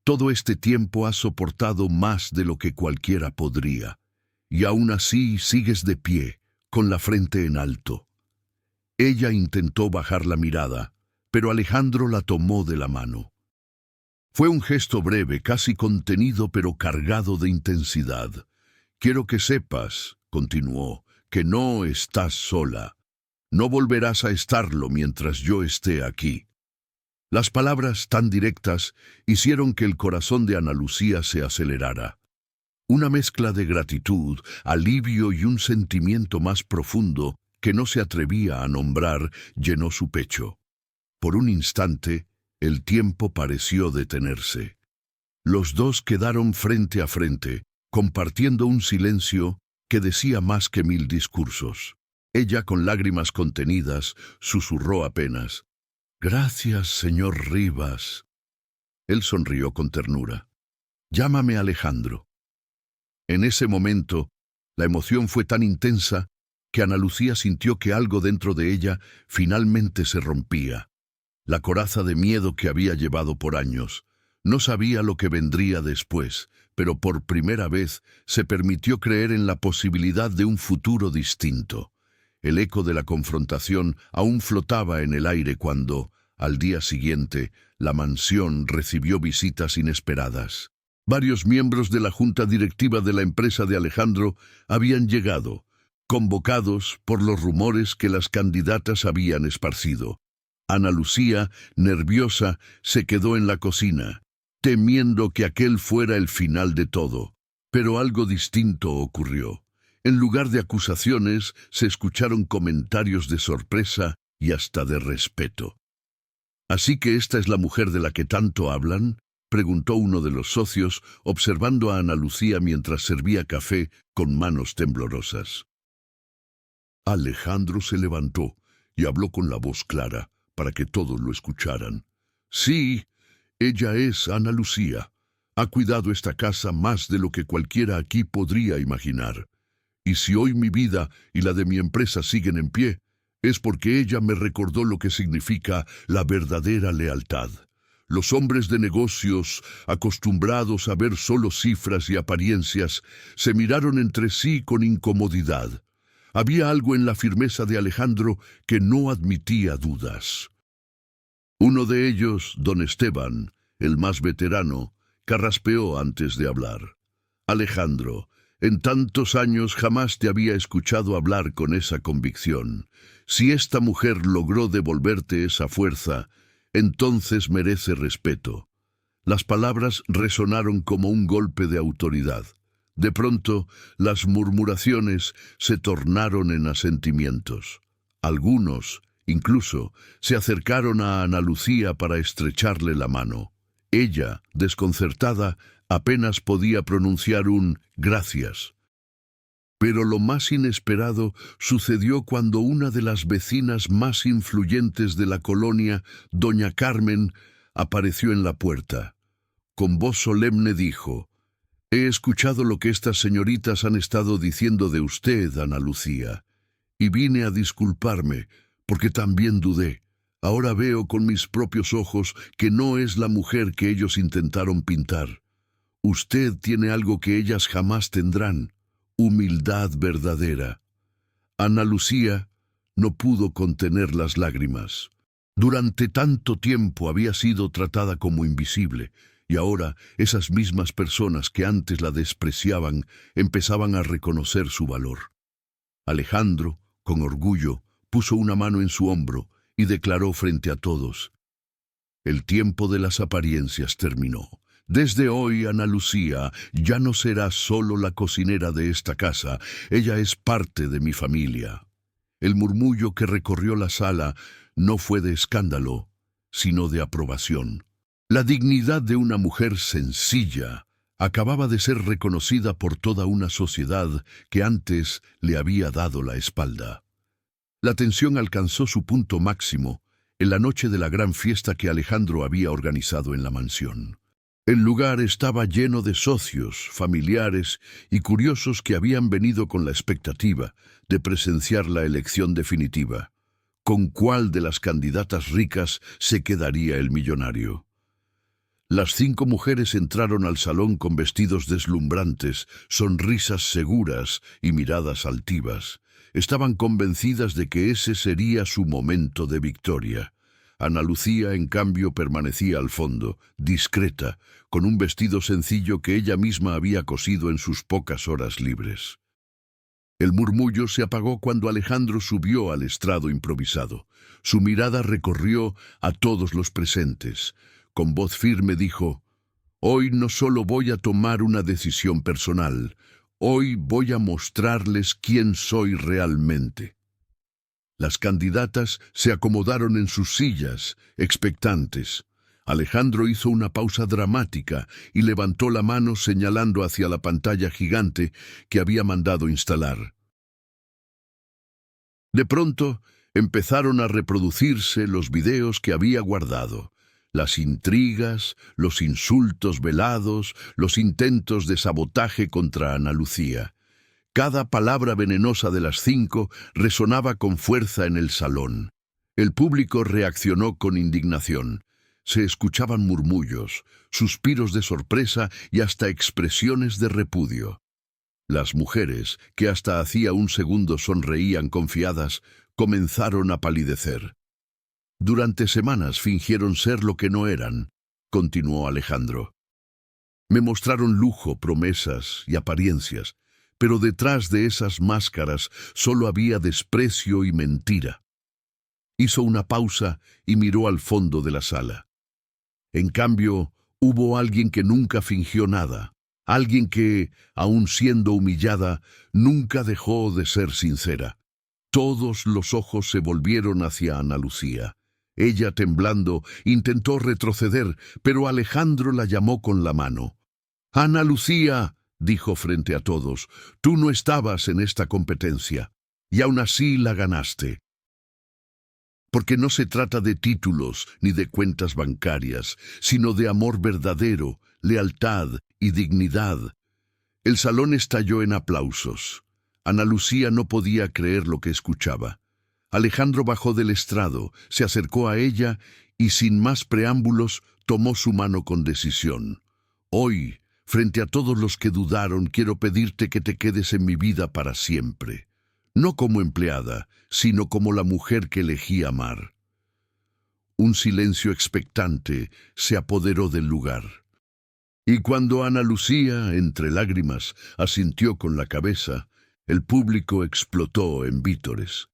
[SPEAKER 1] «todo este tiempo has soportado más de lo que cualquiera podría, y aún así sigues de pie, con la frente en alto». Ella intentó bajar la mirada, pero Alejandro la tomó de la mano. Fue un gesto breve, casi contenido, pero cargado de intensidad. «Quiero que sepas», continuó, «que no estás sola. No volverás a estarlo mientras yo esté aquí». Las palabras tan directas hicieron que el corazón de Ana Lucía se acelerara. Una mezcla de gratitud, alivio y un sentimiento más profundo que no se atrevía a nombrar llenó su pecho. Por un instante, el tiempo pareció detenerse. Los dos quedaron frente a frente, compartiendo un silencio que decía más que 1000 discursos. Ella, con lágrimas contenidas, susurró apenas: «Gracias, señor Rivas». Él sonrió con ternura. «Llámame Alejandro». En ese momento, la emoción fue tan intensa que Ana Lucía sintió que algo dentro de ella finalmente se rompía. La coraza de miedo que había llevado por años. No sabía lo que vendría después, pero por primera vez se permitió creer en la posibilidad de un futuro distinto. El eco de la confrontación aún flotaba en el aire cuando, al día siguiente, la mansión recibió visitas inesperadas. Varios miembros de la junta directiva de la empresa de Alejandro habían llegado, convocados por los rumores que las candidatas habían esparcido. Ana Lucía, nerviosa, se quedó en la cocina, temiendo que aquel fuera el final de todo. Pero algo distinto ocurrió. En lugar de acusaciones, se escucharon comentarios de sorpresa y hasta de respeto. «¿Así que esta es la mujer de la que tanto hablan?», preguntó uno de los socios, observando a Ana Lucía mientras servía café con manos temblorosas. Alejandro se levantó y habló con la voz clara, para que todos lo escucharan. «Sí, ella es Ana Lucía. Ha cuidado esta casa más de lo que cualquiera aquí podría imaginar. Y si hoy mi vida y la de mi empresa siguen en pie, es porque ella me recordó lo que significa la verdadera lealtad. Los hombres de negocios, acostumbrados a ver solo cifras y apariencias, se miraron entre sí con incomodidad. Había algo en la firmeza de Alejandro que no admitía dudas. Uno de ellos, don Esteban, el más veterano, carraspeó antes de hablar. «Alejandro, en tantos años jamás te había escuchado hablar con esa convicción. Si esta mujer logró devolverte esa fuerza, entonces merece respeto». Las palabras resonaron como un golpe de autoridad. De pronto, las murmuraciones se tornaron en asentimientos. Algunos, incluso, se acercaron a Ana Lucía para estrecharle la mano. Ella, desconcertada, apenas podía pronunciar un «gracias». Pero lo más inesperado sucedió cuando una de las vecinas más influyentes de la colonia, doña Carmen, apareció en la puerta. Con voz solemne dijo: «He escuchado lo que estas señoritas han estado diciendo de usted, Ana Lucía, y vine a disculparme, porque también dudé. Ahora veo con mis propios ojos que no es la mujer que ellos intentaron pintar. Usted tiene algo que ellas jamás tendrán: humildad verdadera». Ana Lucía no pudo contener las lágrimas. Durante tanto tiempo había sido tratada como invisible, y ahora esas mismas personas que antes la despreciaban empezaban a reconocer su valor. Alejandro, con orgullo, puso una mano en su hombro y declaró frente a todos: «El tiempo de las apariencias terminó. Desde hoy, Ana Lucía ya no será solo la cocinera de esta casa, ella es parte de mi familia». El murmullo que recorrió la sala no fue de escándalo, sino de aprobación. La dignidad de una mujer sencilla acababa de ser reconocida por toda una sociedad que antes le había dado la espalda. La tensión alcanzó su punto máximo en la noche de la gran fiesta que Alejandro había organizado en la mansión. El lugar estaba lleno de socios, familiares y curiosos que habían venido con la expectativa de presenciar la elección definitiva. ¿Con cuál de las candidatas ricas se quedaría el millonario? Las 5 mujeres entraron al salón con vestidos deslumbrantes, sonrisas seguras y miradas altivas. Estaban convencidas de que ese sería su momento de victoria. Ana Lucía, en cambio, permanecía al fondo, discreta, con un vestido sencillo que ella misma había cosido en sus pocas horas libres. El murmullo se apagó cuando Alejandro subió al estrado improvisado. Su mirada recorrió a todos los presentes. Con voz firme dijo: «Hoy no solo voy a tomar una decisión personal, hoy voy a mostrarles quién soy realmente». Las candidatas se acomodaron en sus sillas, expectantes. Alejandro hizo una pausa dramática y levantó la mano señalando hacia la pantalla gigante que había mandado instalar. De pronto, empezaron a reproducirse los videos que había guardado. Las intrigas, los insultos velados, los intentos de sabotaje contra Ana Lucía. Cada palabra venenosa de las 5 resonaba con fuerza en el salón. El público reaccionó con indignación. Se escuchaban murmullos, suspiros de sorpresa y hasta expresiones de repudio. Las mujeres, que hasta hacía un segundo sonreían confiadas, comenzaron a palidecer. «Durante semanas fingieron ser lo que no eran», continuó Alejandro. «Me mostraron lujo, promesas y apariencias, pero detrás de esas máscaras solo había desprecio y mentira». Hizo una pausa y miró al fondo de la sala. En cambio, hubo alguien que nunca fingió nada, alguien que, aun siendo humillada, nunca dejó de ser sincera. Todos los ojos se volvieron hacia Ana Lucía. Ella, temblando, intentó retroceder, pero Alejandro la llamó con la mano. «Ana Lucía», dijo frente a todos, «tú no estabas en esta competencia, y aún así la ganaste. Porque no se trata de títulos ni de cuentas bancarias, sino de amor verdadero, lealtad y dignidad». El salón estalló en aplausos. Ana Lucía no podía creer lo que escuchaba. Alejandro bajó del estrado, se acercó a ella y, sin más preámbulos, tomó su mano con decisión. «Hoy, frente a todos los que dudaron, quiero pedirte que te quedes en mi vida para siempre. No como empleada, sino como la mujer que elegí amar». Un silencio expectante se apoderó del lugar. Y cuando Ana Lucía, entre lágrimas, asintió con la cabeza, el público explotó en vítores.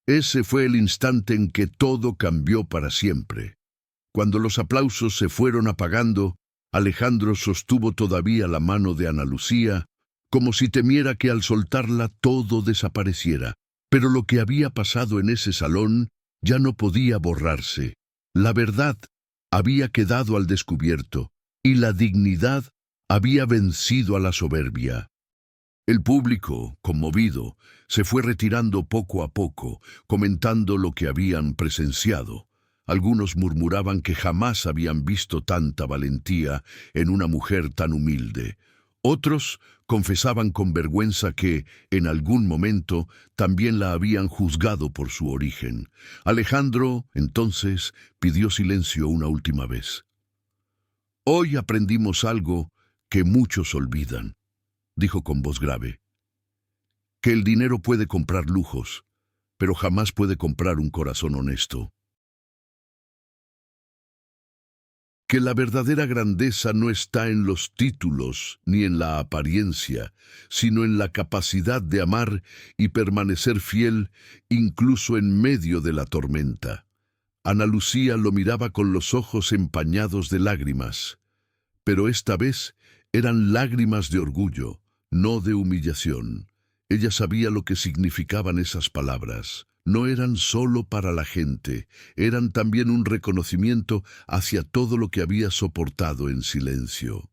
[SPEAKER 1] Ese fue el instante en que todo cambió para siempre. Cuando los aplausos se fueron apagando, Alejandro sostuvo todavía la mano de Ana Lucía, como si temiera que al soltarla todo desapareciera. Pero lo que había pasado en ese salón ya no podía borrarse. La verdad había quedado al descubierto, y la dignidad había vencido a la soberbia. El público, conmovido, se fue retirando poco a poco, comentando lo que habían presenciado. Algunos murmuraban que jamás habían visto tanta valentía en una mujer tan humilde. Otros confesaban con vergüenza que, en algún momento, también la habían juzgado por su origen. Alejandro, entonces, pidió silencio una última vez. «Hoy aprendimos algo que muchos olvidan», dijo con voz grave. «Que el dinero puede comprar lujos, pero jamás puede comprar un corazón honesto. Que la verdadera grandeza no está en los títulos ni en la apariencia, sino en la capacidad de amar y permanecer fiel incluso en medio de la tormenta». Ana Lucía lo miraba con los ojos empañados de lágrimas, pero esta vez eran lágrimas de orgullo, no de humillación. Ella sabía lo que significaban esas palabras. No eran solo para la gente, eran también un reconocimiento hacia todo lo que había soportado en silencio.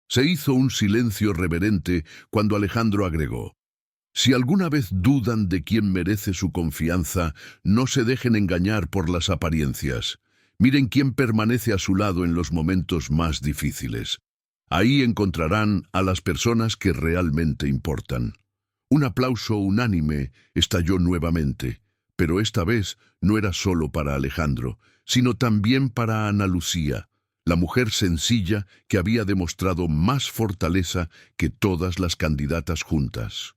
[SPEAKER 1] Se hizo un silencio reverente cuando Alejandro agregó: «Si alguna vez dudan de quién merece su confianza, no se dejen engañar por las apariencias. Miren quién permanece a su lado en los momentos más difíciles. Ahí encontrarán a las personas que realmente importan». Un aplauso unánime estalló nuevamente, pero esta vez no era solo para Alejandro, sino también para Ana Lucía, la mujer sencilla que había demostrado más fortaleza que todas las candidatas juntas.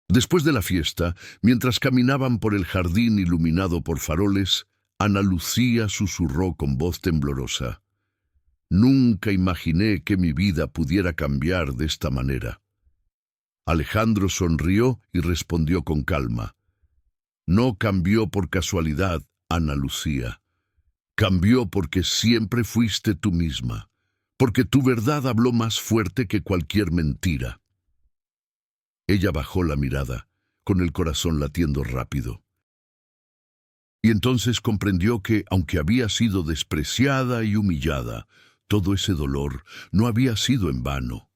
[SPEAKER 1] Después de la fiesta, mientras caminaban por el jardín iluminado por faroles, Ana Lucía susurró con voz temblorosa: «Nunca imaginé que mi vida pudiera cambiar de esta manera». Alejandro sonrió y respondió con calma: «No cambió por casualidad, Ana Lucía. Cambió porque siempre fuiste tú misma, porque tu verdad habló más fuerte que cualquier mentira». Ella bajó la mirada, con el corazón latiendo rápido. Y entonces comprendió que, aunque había sido despreciada y humillada, todo ese dolor no había sido en vano.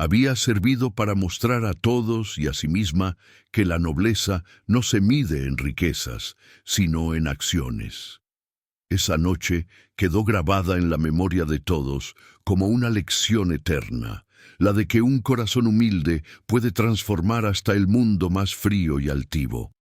[SPEAKER 1] Había servido para mostrar a todos y a sí misma que la nobleza no se mide en riquezas, sino en acciones. Esa noche quedó grabada en la memoria de todos como una lección eterna, la de que un corazón humilde puede transformar hasta el mundo más frío y altivo.